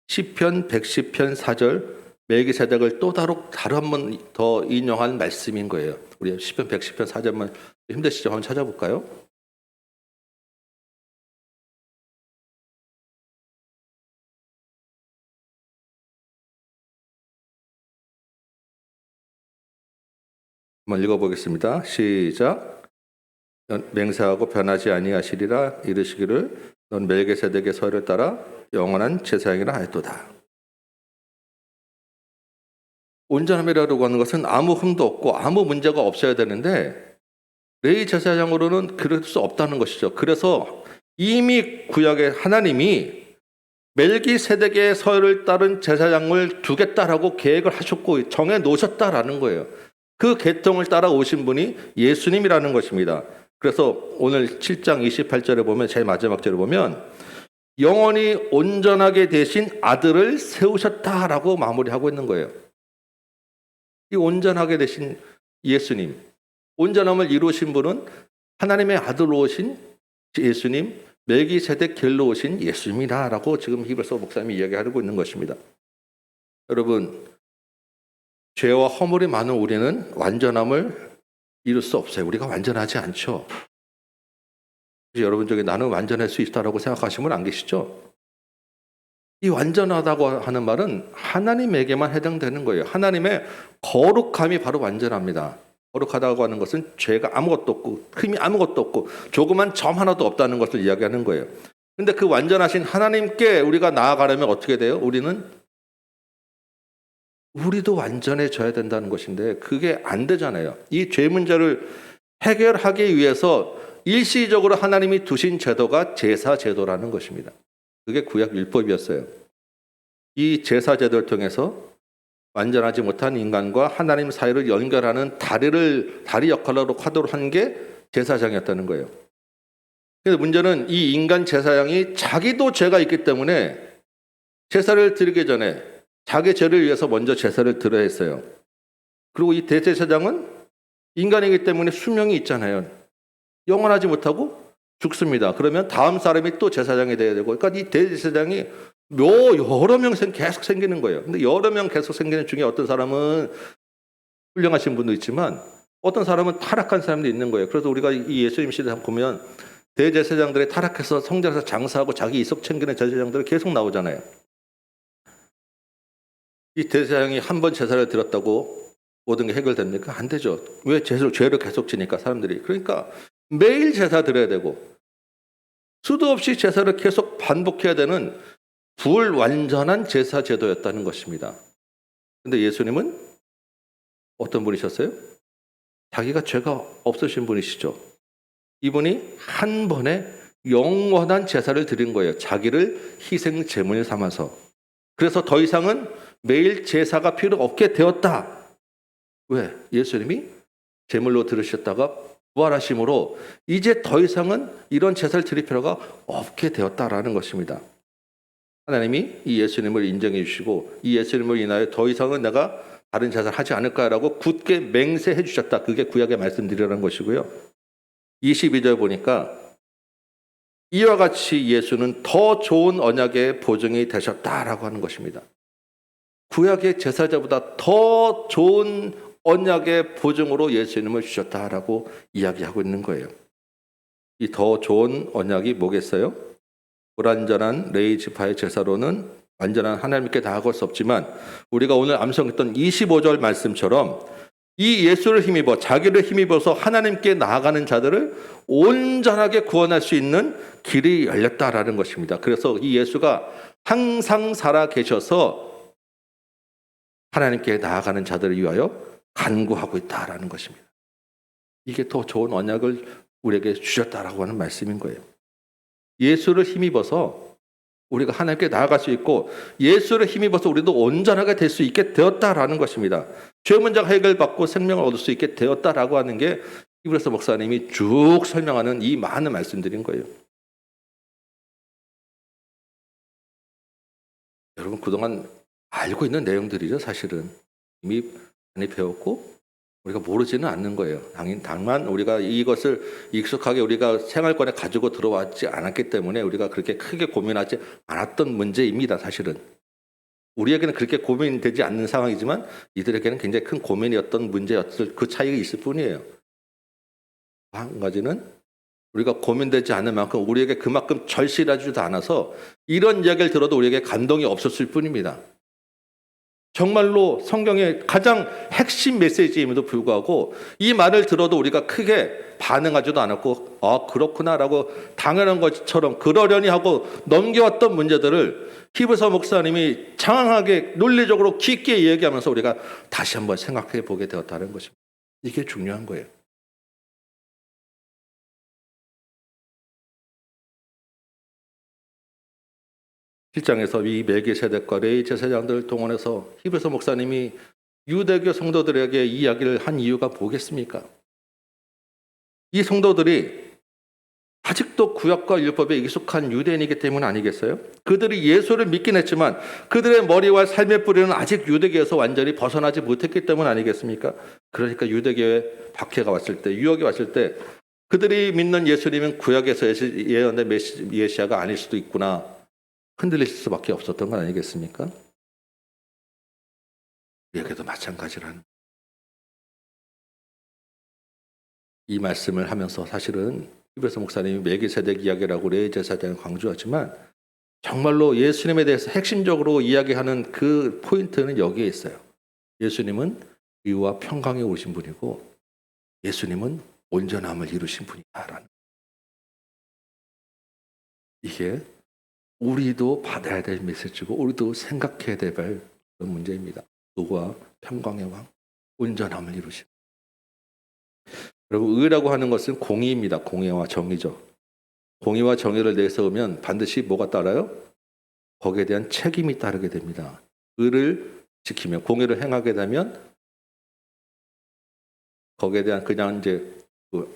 시편 110편 4절 멜기세덱을 또 다른 한 번 더 인용한 말씀인 거예요. 우리 시편 110편 4절만 힘드시죠? 한번 찾아볼까요? 한번 읽어보겠습니다. 시작. 맹세하고 변하지 아니하시리라 이르시기를 넌 멜기세덱의 서를 따라 영원한 제사장이라 하였도다. 온전함이라고 하는 것은 아무 흠도 없고 아무 문제가 없어야 되는데 레위 제사장으로는 그럴 수 없다는 것이죠. 그래서 이미 구약의 하나님이 멜기세덱의 서열을 따른 제사장을 두겠다라고 계획을 하셨고 정해 놓으셨다라는 거예요. 그 계통을 따라 오신 분이 예수님이라는 것입니다. 그래서 오늘 7장 28절에 보면 제일 마지막 절에 보면 영원히 온전하게 되신 아들을 세우셨다라고 마무리하고 있는 거예요. 이 온전하게 되신 예수님, 온전함을 이루신 분은 하나님의 아들로 오신 예수님, 멜기세덱 길로 오신 예수님이라고 지금 히브리서 목사님이 이야기하고 있는 것입니다. 여러분, 죄와 허물이 많은 우리는 완전함을 이룰 수 없어요. 우리가 완전하지 않죠. 여러분 중에 나는 완전할 수 있다라고 생각하시는 분 안 계시죠? 이 완전하다고 하는 말은 하나님에게만 해당되는 거예요. 하나님의 거룩함이 바로 완전합니다. 거룩하다고 하는 것은 죄가 아무것도 없고 흠이 아무것도 없고 조그만 점 하나도 없다는 것을 이야기하는 거예요. 그런데 그 완전하신 하나님께 우리가 나아가려면 어떻게 돼요? 우리도 완전해져야 된다는 것인데 그게 안 되잖아요. 이 죄 문제를 해결하기 위해서 일시적으로 하나님이 두신 제도가 제사 제도라는 것입니다. 그게 구약 율법이었어요. 이 제사 제도를 통해서 완전하지 못한 인간과 하나님 사이를 연결하는 다리 역할로 하도록 한 게 제사장이었다는 거예요. 그래서 문제는 이 인간 제사장이 자기도 죄가 있기 때문에 제사를 드리기 전에 자기 죄를 위해서 먼저 제사를 드려야 했어요. 그리고 이 대제사장은 인간이기 때문에 수명이 있잖아요. 영원하지 못하고 죽습니다. 그러면 다음 사람이 또 제사장이 돼야 되고, 그러니까 이 대제사장이 여러 명 계속 생기는 거예요. 근데 여러 명 계속 생기는 중에 어떤 사람은 훌륭하신 분도 있지만 어떤 사람은 타락한 사람도 있는 거예요. 그래서 우리가 이 예수님 시대 보면 대제사장들이 타락해서 성전에서 장사하고 자기 이속 챙기는 제사장들이 계속 나오잖아요. 이 대제사장이 한 번 제사를 드렸다고 모든 게 해결됩니까? 안 되죠. 왜 죄를 계속 지니까 사람들이. 그러니까 매일 제사 드려야 되고 수도 없이 제사를 계속 반복해야 되는 불완전한 제사 제도였다는 것입니다. 근데 예수님은 어떤 분이셨어요? 자기가 죄가 없으신 분이시죠. 이분이 한 번에 영원한 제사를 드린 거예요. 자기를 희생 제물 삼아서. 그래서 더 이상은 매일 제사가 필요 없게 되었다. 왜? 예수님이 제물로 들으셨다가 부활하심으로 이제 더 이상은 이런 제사를 드릴 필요가 없게 되었다라는 것입니다. 하나님이 이 예수님을 인정해 주시고 이 예수님을 인하여 더 이상은 내가 다른 제사를 하지 않을까라고 굳게 맹세해 주셨다. 그게 구약의 말씀드리라는 것이고요. 22절 보니까 이와 같이 예수는 더 좋은 언약의 보증이 되셨다라고 하는 것입니다. 구약의 제사자보다 더 좋은 언약의 보증으로 예수님을 주셨다라고 이야기하고 있는 거예요. 이 더 좋은 언약이 뭐겠어요? 불완전한 레위 지파의 제사로는 완전한 하나님께 나아갈 수 없지만 우리가 오늘 암송했던 25절 말씀처럼 이 예수를 힘입어 자기를 힘입어서 하나님께 나아가는 자들을 온전하게 구원할 수 있는 길이 열렸다라는 것입니다. 그래서 이 예수가 항상 살아 계셔서 하나님께 나아가는 자들을 위하여 간구하고 있다라는 것입니다. 이게 더 좋은 언약을 우리에게 주셨다라고 하는 말씀인 거예요. 예수를 힘입어서 우리가 하나님께 나아갈 수 있고 예수를 힘입어서 우리도 온전하게 될 수 있게 되었다라는 것입니다. 죄 문제가 해결받고 생명을 얻을 수 있게 되었다라고 하는 게 히브리서 목사님이 쭉 설명하는 이 많은 말씀들인 거예요. 여러분 그동안 알고 있는 내용들이죠. 사실은 이미 많이 배웠고 우리가 모르지는 않는 거예요. 다만 우리가 이것을 익숙하게 우리가 생활권에 가지고 들어왔지 않았기 때문에 우리가 그렇게 크게 고민하지 않았던 문제입니다. 사실은 우리에게는 그렇게 고민되지 않는 상황이지만 이들에게는 굉장히 큰 고민이었던 문제였을 그 차이가 있을 뿐이에요. 한 가지는 우리가 고민되지 않는 만큼 우리에게 그만큼 절실하지도 않아서 이런 이야기를 들어도 우리에게 감동이 없었을 뿐입니다. 정말로 성경의 가장 핵심 메시지임에도 불구하고 이 말을 들어도 우리가 크게 반응하지도 않았고 그렇구나라고 당연한 것처럼 그러려니 하고 넘겨왔던 문제들을 히브리서 목사님이 장황하게 논리적으로 깊게 이야기하면서 우리가 다시 한번 생각해 보게 되었다는 것입니다. 이게 중요한 거예요. 7장에서 이 멜기세덱과 레위 제사장들을 동원해서 히브리서 목사님이 유대교 성도들에게 이야기를 한 이유가 뭐겠습니까? 이 성도들이 아직도 구약과 율법에 익숙한 유대인이기 때문 아니겠어요? 그들이 예수를 믿긴 했지만 그들의 머리와 삶의 뿌리는 아직 유대교에서 완전히 벗어나지 못했기 때문 아니겠습니까? 그러니까 유대교에 박해가 왔을 때, 유혹이 왔을 때 그들이 믿는 예수님은 구약에서 예언된 메시아가 아닐 수도 있구나, 흔들릴 수밖에 없었던 건 아니겠습니까? 우리에게도 마찬가지라는, 이 말씀을 하면서 사실은 히브리서 목사님이 멜기세덱 이야기라고 레위 제사장을 강조하지만 정말로 예수님에 대해서 핵심적으로 이야기하는 그 포인트는 여기에 있어요. 예수님은 의와 평강에 오신 분이고 예수님은 온전함을 이루신 분이다라는, 이게 우리도 받아야 될 메시지고 우리도 생각해야 될 그런 문제입니다. 의와 평강의 왕, 온전함을 이루신. 여러분, 의라고 하는 것은 공의입니다. 공의와 정의죠. 공의와 정의를 내세우면 반드시 뭐가 따라요? 거기에 대한 책임이 따르게 됩니다. 의를 지키면, 공의를 행하게 되면 거기에 대한 그냥 이제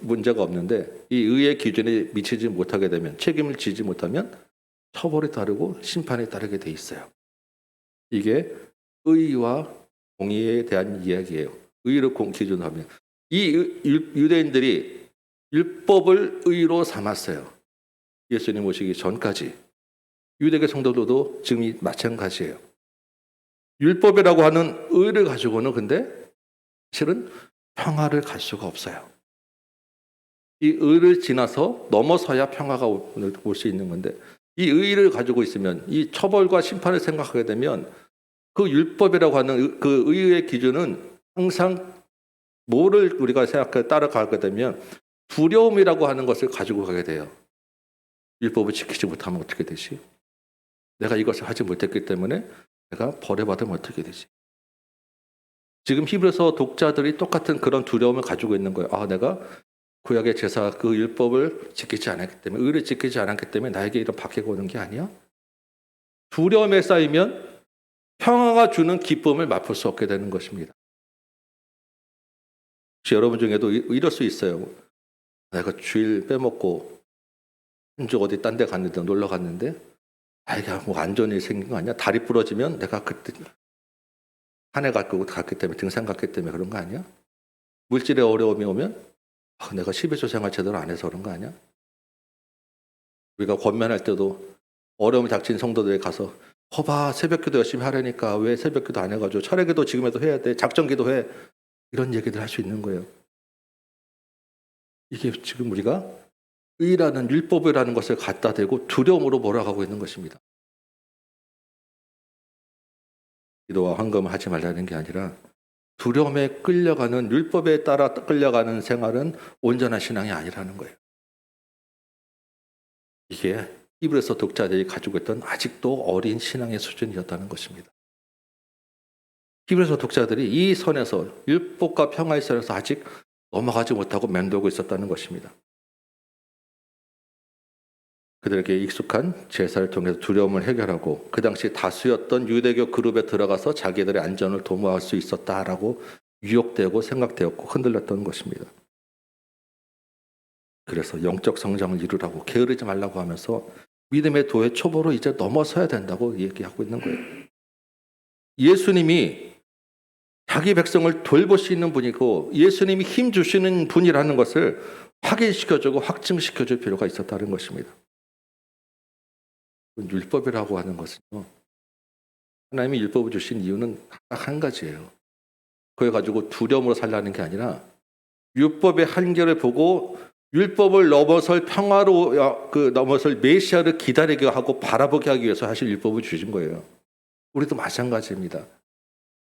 문제가 없는데, 이 의의 기준에 미치지 못하게 되면, 책임을 지지 못하면 처벌이 따르고 심판이 따르게 돼 있어요. 이게 의와 공의에 대한 이야기예요. 의를 기준으로 하면. 이 유대인들이 율법을 의로 삼았어요. 예수님 오시기 전까지. 유대교 성도들도 지금 마찬가지예요. 율법이라고 하는 의를 가지고는 근데 사실은 평화를 갈 수가 없어요. 이 의를 지나서 넘어서야 평화가 올 수 있는 건데, 이 의를 가지고 있으면, 이 처벌과 심판을 생각하게 되면 그 율법이라고 하는 그 의의 기준은 항상 뭐를 우리가 생각해 따라가게 되면 두려움이라고 하는 것을 가지고 가게 돼요. 율법을 지키지 못하면 어떻게 되지? 내가 이것을 하지 못했기 때문에 내가 벌해받으면 어떻게 되지? 지금 히브리서 독자들이 똑같은 그런 두려움을 가지고 있는 거예요. 아, 내가 구약의 제사 그 율법을 지키지 않았기 때문에, 의를 지키지 않았기 때문에 나에게 이런 박해가 오는 게 아니야? 두려움에 쌓이면 평화가 주는 기쁨을 맛볼 수 없게 되는 것입니다. 혹시 여러분 중에도 이럴 수 있어요. 내가 주일 빼먹고 한 주 어디 딴 데 갔는데, 놀러 갔는데 이게 뭐 안 좋은 일이 생긴 거 아니야? 다리 부러지면 내가 그때 산에 갔기 때문에, 등산 갔기 때문에 그런 거 아니야? 물질에 어려움이 오면 내가 11조 생활 제대로 안 해서 그런 거 아니야? 우리가 권면할 때도 어려움이 닥친 성도들에 가서 봐, 새벽기도 열심히 하려니까 왜 새벽기도 안 해가지고 철회기도 지금에도 해야 돼, 작정기도 해, 이런 얘기들 할 수 있는 거예요. 이게 지금 우리가 의라는, 율법이라는 것을 갖다 대고 두려움으로 몰아가고 있는 것입니다. 기도와 헌금을 하지 말라는 게 아니라 두려움에 끌려가는, 율법에 따라 끌려가는 생활은 온전한 신앙이 아니라는 거예요. 이게 히브리서 독자들이 가지고 있던 아직도 어린 신앙의 수준이었다는 것입니다. 히브리서 독자들이 이 선에서, 율법과 평화의 선에서 아직 넘어가지 못하고 맴돌고 있었다는 것입니다. 그들에게 익숙한 제사를 통해서 두려움을 해결하고 그 당시 다수였던 유대교 그룹에 들어가서 자기들의 안전을 도모할 수 있었다라고 유혹되고 생각되었고 흔들렸던 것입니다. 그래서 영적 성장을 이루라고, 게으르지 말라고 하면서 믿음의 도의 초보로 이제 넘어서야 된다고 얘기하고 있는 거예요. 예수님이 자기 백성을 돌보시는 분이고 예수님이 힘 주시는 분이라는 것을 확인시켜주고 확증시켜줄 필요가 있었다는 것입니다. 율법이라고 하는 것은요, 하나님이 율법을 주신 이유는 딱 한 가지예요. 그걸 가지고 두려움으로 살라는 게 아니라 율법의 한계를 보고 율법을 넘어설 평화로 넘어설 메시아를 기다리게 하고 바라보게 하기 위해서 사실 율법을 주신 거예요. 우리도 마찬가지입니다.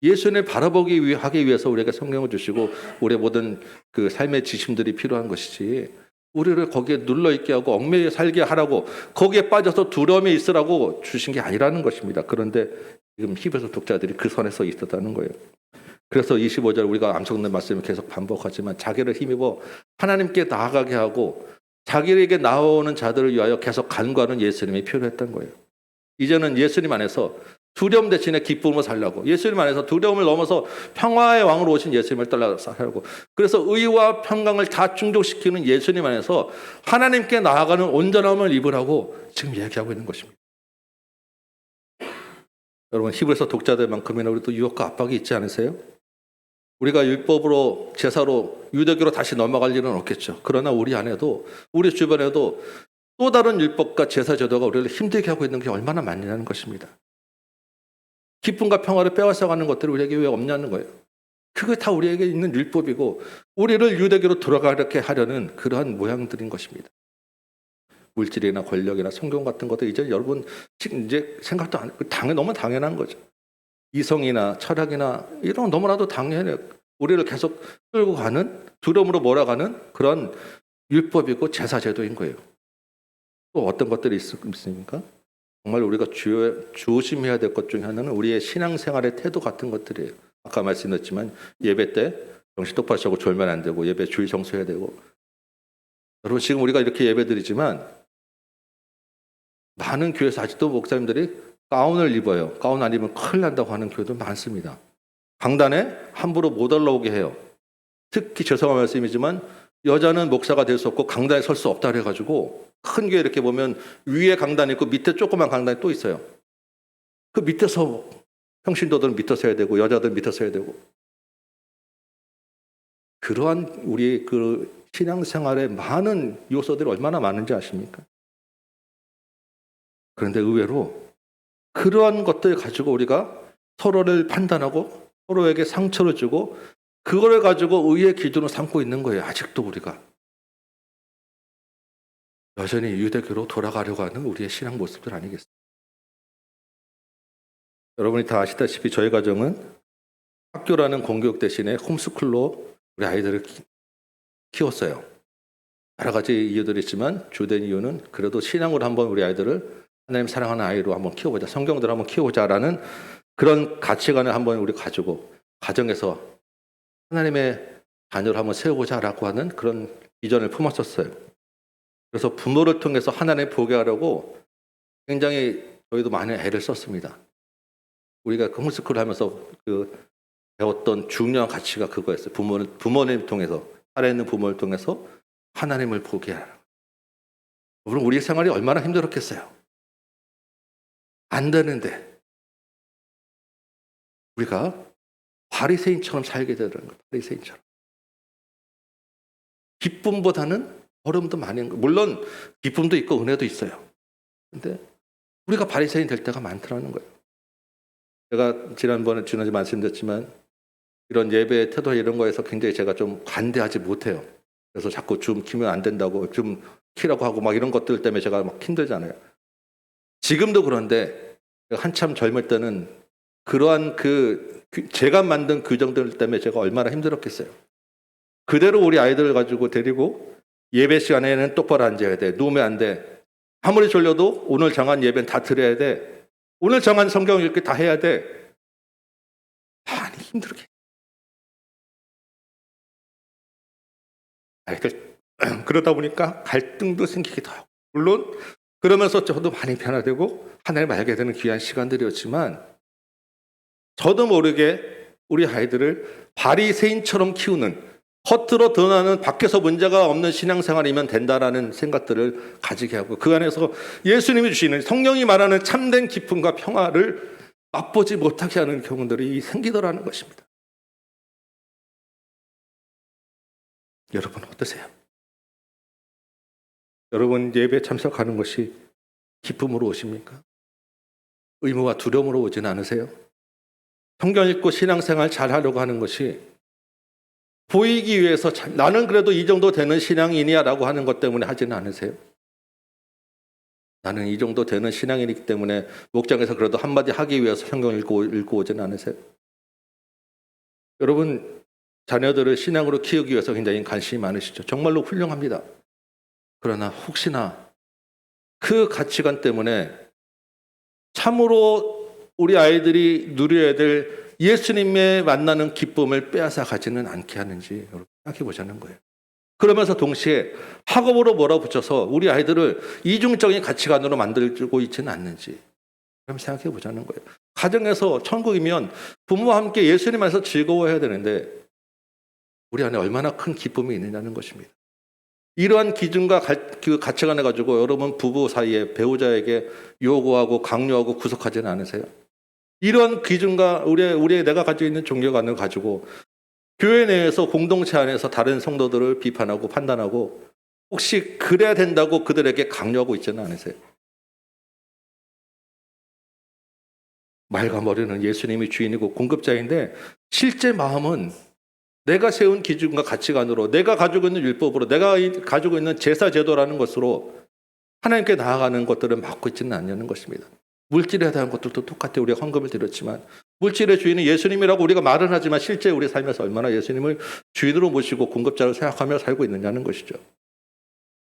예수님을 바라보기 하기 위해서 우리에게 성경을 주시고 우리의 모든 그 삶의 지침들이 필요한 것이지, 우리를 거기에 눌러있게 하고 얽매여 살게 하라고, 거기에 빠져서 두려움에 있으라고 주신 게 아니라는 것입니다. 그런데 지금 히브리서 독자들이 그 선에서 있었다는 거예요. 그래서 25절 우리가 암송된 말씀을 계속 반복하지만 자기를 힘입어 하나님께 나아가게 하고 자기에게 나오는 자들을 위하여 계속 간구하는 예수님이 필요했던 거예요. 이제는 예수님 안에서 두려움 대신에 기쁨으로 살려고, 예수님 안에서 두려움을 넘어서 평화의 왕으로 오신 예수님을 따라 살고, 그래서 의와 평강을 다 충족시키는 예수님 안에서 하나님께 나아가는 온전함을 입으라고 지금 얘기하고 있는 것입니다. 여러분, 히브리서 독자들만큼이나 우리도 유혹과 압박이 있지 않으세요? 우리가 율법으로 제사로 유대교로 다시 넘어갈 일은 없겠죠. 그러나 우리 안에도, 우리 주변에도 또 다른 율법과 제사 제도가 우리를 힘들게 하고 있는 게 얼마나 많냐는 것입니다. 기쁨과 평화를 빼앗아가는 것들이 우리에게 왜 없냐는 거예요. 그게 다 우리에게 있는 율법이고 우리를 유대교로 돌아가게 하려는 그러한 모양들인 것입니다. 물질이나 권력이나 성공 같은 것들 이제 여러분 이제 생각도 안, 너무 당연한 거죠. 이성이나 철학이나 이런 건 너무나도 당연해요. 우리를 계속 끌고 가는, 두려움으로 몰아가는 그런 율법이고 제사제도인 거예요. 또 어떤 것들이 있습니까? 정말 우리가 조심해야 될 것 중에 하나는 우리의 신앙생활의 태도 같은 것들이에요. 아까 말씀드렸지만 예배 때 정신 똑바로 차고 졸면 안 되고 예배 주일 성수해야 되고. 여러분, 지금 우리가 이렇게 예배 드리지만 많은 교회에서 아직도 목사님들이 가운을 입어요. 가운 안 입으면 큰일 난다고 하는 교회도 많습니다. 강단에 함부로 못 올라오게 해요. 특히 죄송한 말씀이지만 여자는 목사가 될 수 없고 강단에 설 수 없다 그래가지고 큰 교회 이렇게 보면 위에 강단이 있고 밑에 조그만 강단이 또 있어요. 그 밑에서 평신도들은 밑에서 해야 되고 여자들은 밑에서 해야 되고, 그러한 우리 그 신앙생활에 많은 요소들이 얼마나 많은지 아십니까? 그런데 의외로 그러한 것들 가지고 우리가 서로를 판단하고 서로에게 상처를 주고 그거를 가지고 의의 기준으로 삼고 있는 거예요. 아직도 우리가 여전히 유대교로 돌아가려고 하는 우리의 신앙 모습들 아니겠습니까? 여러분이 다 아시다시피 저희 가정은 학교라는 공교육 대신에 홈스쿨로 우리 아이들을 키웠어요. 여러 가지 이유들이 있지만 주된 이유는 그래도 신앙으로 한번 우리 아이들을 하나님 사랑하는 아이로 한번 키워보자, 성경대로 한번 키워보자라는 그런 가치관을 한번 우리 가지고 가정에서 하나님의 자녀를 한번 세워보자라고 하는 그런 비전을 품었었어요. 그래서 부모를 통해서 하나님 보게 하려고 굉장히 저희도 많은 애를 썼습니다. 우리가 그 홈스쿨을 하면서 그 배웠던 중요한 가치가 그거였어요. 부모님 통해서, 살아있는 부모를 통해서 하나님을 보게 하라. 물론 우리 생활이 얼마나 힘들었겠어요. 안 되는데 우리가 바리새인처럼 살게 되는 거예요. 바리새인처럼. 기쁨보다는 어려움도 많이 있는 거예요. 물론 기쁨도 있고 은혜도 있어요. 근데 우리가 바리새인 될 때가 많더라는 거예요. 제가 지난번에 말씀드렸지만 이런 예배 태도 이런 거에서 굉장히 제가 좀 관대하지 못해요. 그래서 자꾸 줌 키면 안 된다고 줌 키라고 하고 막 이런 것들 때문에 제가 막 힘들잖아요. 지금도 그런데 한참 젊을 때는 그러한 제가 만든 규정들 때문에 제가 얼마나 힘들었겠어요. 그대로 우리 아이들을 가지고 데리고 예배 시간에는 똑바로 앉아야 돼. 누우면 안 돼. 아무리 졸려도 오늘 정한 예배는 다 드려야 돼. 오늘 정한 성경 읽기 다 해야 돼. 많이 힘들게. 아이들 그러다 보니까 갈등도 생기기도 하고, 물론 그러면서 저도 많이 변화되고 하나님 알게 되는 귀한 시간들이었지만 저도 모르게 우리 아이들을 바리새인처럼 키우는, 겉으로 드러나는 밖에서 문제가 없는 신앙생활이면 된다라는 생각들을 가지게 하고 그 안에서 예수님이 주시는 성령이 말하는 참된 기쁨과 평화를 맛보지 못하게 하는 경우들이 생기더라는 것입니다. 여러분 어떠세요? 여러분 예배 참석하는 것이 기쁨으로 오십니까? 의무와 두려움으로 오진 않으세요? 성경 읽고 신앙생활 잘 하려고 하는 것이 보이기 위해서 나는 그래도 이 정도 되는 신앙인이야 라고 하는 것 때문에 하지는 않으세요? 나는 이 정도 되는 신앙인이기 때문에 목장에서 그래도 한마디 하기 위해서 성경 읽고 오지는 않으세요? 여러분 자녀들을 신앙으로 키우기 위해서 굉장히 관심이 많으시죠. 정말로 훌륭합니다. 그러나 혹시나 그 가치관 때문에 참으로 우리 아이들이 누려야 될 예수님의 만나는 기쁨을 빼앗아 가지는 않게 하는지 여러분 생각해 보자는 거예요. 그러면서 동시에 학업으로 몰아붙여서 우리 아이들을 이중적인 가치관으로 만들고 있지는 않는지, 그럼 생각해 보자는 거예요. 가정에서 천국이면 부모와 함께 예수님 안에서 즐거워해야 되는데 우리 안에 얼마나 큰 기쁨이 있느냐는 것입니다. 이러한 기준과 그 가치관을 가지고 여러분 부부 사이에 배우자에게 요구하고 강요하고 구속하지는 않으세요? 이런 기준과 우리의 내가 가지고 있는 종교관을 가지고 교회 내에서 공동체 안에서 다른 성도들을 비판하고 판단하고 혹시 그래야 된다고 그들에게 강요하고 있지는 않으세요? 말과 머리는 예수님이 주인이고 공급자인데 실제 마음은 내가 세운 기준과 가치관으로 내가 가지고 있는 율법으로 내가 가지고 있는 제사 제도라는 것으로 하나님께 나아가는 것들을 막고 있지는 않냐는 것입니다. 물질에 대한 것들도 똑같아요. 우리가 헌금을 드렸지만 물질의 주인은 예수님이라고 우리가 말은 하지만 실제 우리 삶에서 얼마나 예수님을 주인으로 모시고 공급자로 생각하며 살고 있느냐는 것이죠.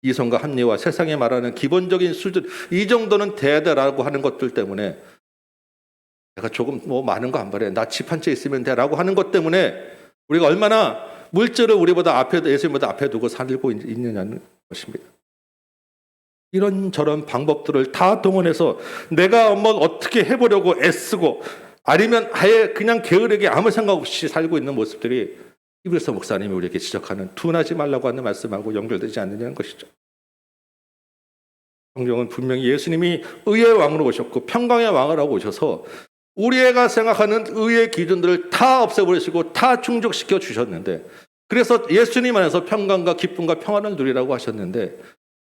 이성과 합리와 세상에 말하는 기본적인 수준 이 정도는 돼야 되라고 하는 것들 때문에 내가 조금 많은 거 안 바래 나 집 한 채 있으면 돼라고 하는 것 때문에 우리가 얼마나 물질을 우리보다 앞에 예수님보다 앞에 두고 살고 있느냐는 것입니다. 이런저런 방법들을 다 동원해서 내가 뭐 어떻게 해보려고 애쓰고 아니면 아예 그냥 게으르게 아무 생각 없이 살고 있는 모습들이 히브리서 목사님이 우리에게 지적하는 둔하지 말라고 하는 말씀하고 연결되지 않느냐는 것이죠. 성경은 분명히 예수님이 의의 왕으로 오셨고 평강의 왕이라고 오셔서 우리가 생각하는 의의 기준들을 다 없애버리시고 다 충족시켜 주셨는데 그래서 예수님 안에서 평강과 기쁨과 평안을 누리라고 하셨는데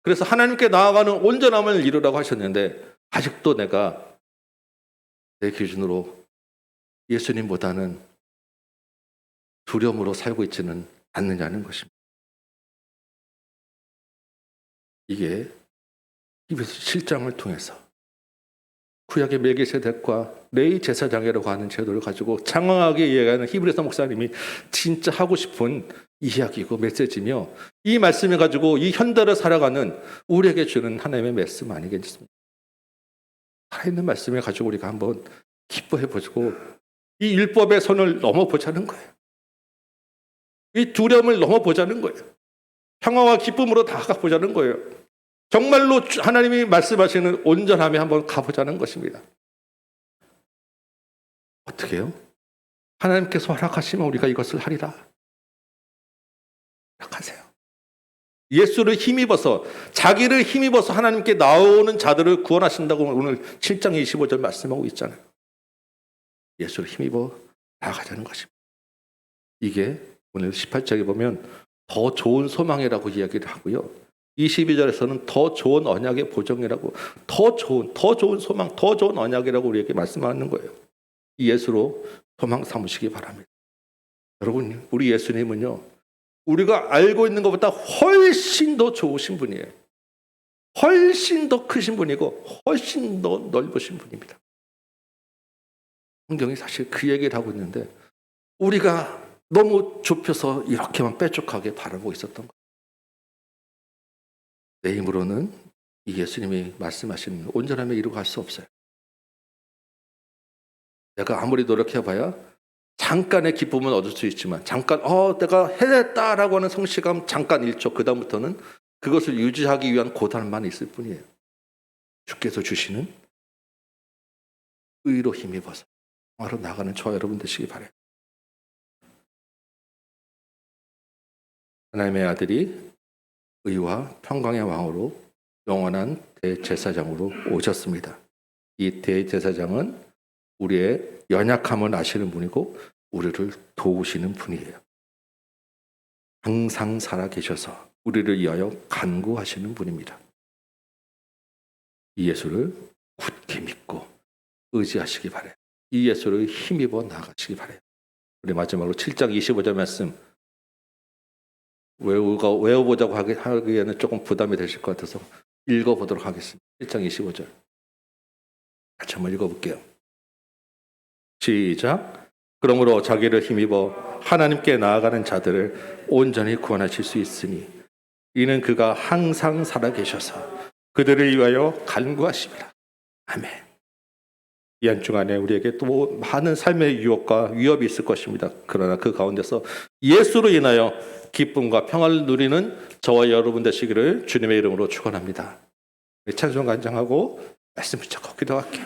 그래서 하나님께 나아가는 온전함을 이루라고 하셨는데 아직도 내가 내 기준으로 예수님보다는 두려움으로 살고 있지는 않느냐는 것입니다. 이게 히브리서 7장을 통해서 구약의 멜기세덱과 레위 제사장이라고 하는 제도를 가지고 장황하게 이해하는 히브리서 목사님이 진짜 하고 싶은 이야기고 메시지며 이 말씀을 가지고 이 현대를 살아가는 우리에게 주는 하나님의 말씀 아니겠습니까? 살아있는 말씀을 가지고 우리가 한번 기뻐해보고 이 율법의 선을 넘어보자는 거예요. 이 두려움을 넘어보자는 거예요. 평화와 기쁨으로 다가보자는 거예요. 정말로 하나님이 말씀하시는 온전함에 한번 가보자는 것입니다. 어떻게 해요? 하나님께서 허락하시면 우리가 이것을 하리라. 허락하세요. 예수를 힘입어서 자기를 힘입어서 하나님께 나오는 자들을 구원하신다고 오늘 7장 25절 말씀하고 있잖아요. 예수를 힘입어 나아가자는 것입니다. 이게 오늘 18장에 보면 더 좋은 소망이라고 이야기를 하고요. 22절에서는 더 좋은 언약의 보정이라고 더 좋은 소망, 더 좋은 언약이라고 우리에게 말씀하는 거예요. 이 예수로 소망 삼으시기 바랍니다. 여러분, 우리 예수님은요, 우리가 알고 있는 것보다 훨씬 더 좋으신 분이에요. 훨씬 더 크신 분이고 훨씬 더 넓으신 분입니다. 성경이 사실 그 얘기를 하고 있는데 우리가 너무 좁혀서 이렇게만 빼쪽하게 바라보고 있었던 거예요. 내 힘으로는 이 예수님이 말씀하시는 온전함에 이루고 갈 수 없어요. 내가 아무리 노력해봐야 잠깐의 기쁨은 얻을 수 있지만 잠깐 내가 해냈다라고 하는 성취감 잠깐 1초 그 다음부터는 그것을 유지하기 위한 고단만 있을 뿐이에요. 주께서 주시는 의로 힘입어서 평화로 나가는 저와 여러분 되시기 바라요. 하나님의 아들이 의와 평강의 왕으로 영원한 대제사장으로 오셨습니다. 이 대제사장은 우리의 연약함을 아시는 분이고 우리를 도우시는 분이에요. 항상 살아계셔서 우리를 위하여 간구하시는 분입니다. 이 예수를 굳게 믿고 의지하시기 바라요. 이 예수를 힘입어 나가시기 바라요. 우리 마지막으로 7장 25절 말씀 외워보자고 하기에는 조금 부담이 되실 것 같아서 읽어보도록 하겠습니다. 1장 25절 같이 한번 읽어볼게요. 시작. 그러므로 자기를 힘입어 하나님께 나아가는 자들을 온전히 구원하실 수 있으니 이는 그가 항상 살아계셔서 그들을 위하여 간구하심이라. 아멘. 이 한중 안에 우리에게 또 많은 삶의 유혹과 위협이 있을 것입니다. 그러나 그 가운데서 예수로 인하여 기쁨과 평화를 누리는 저와 여러분 되시기를 주님의 이름으로 축원합니다. 찬송 간장하고 말씀 붙잡고 기도할게요.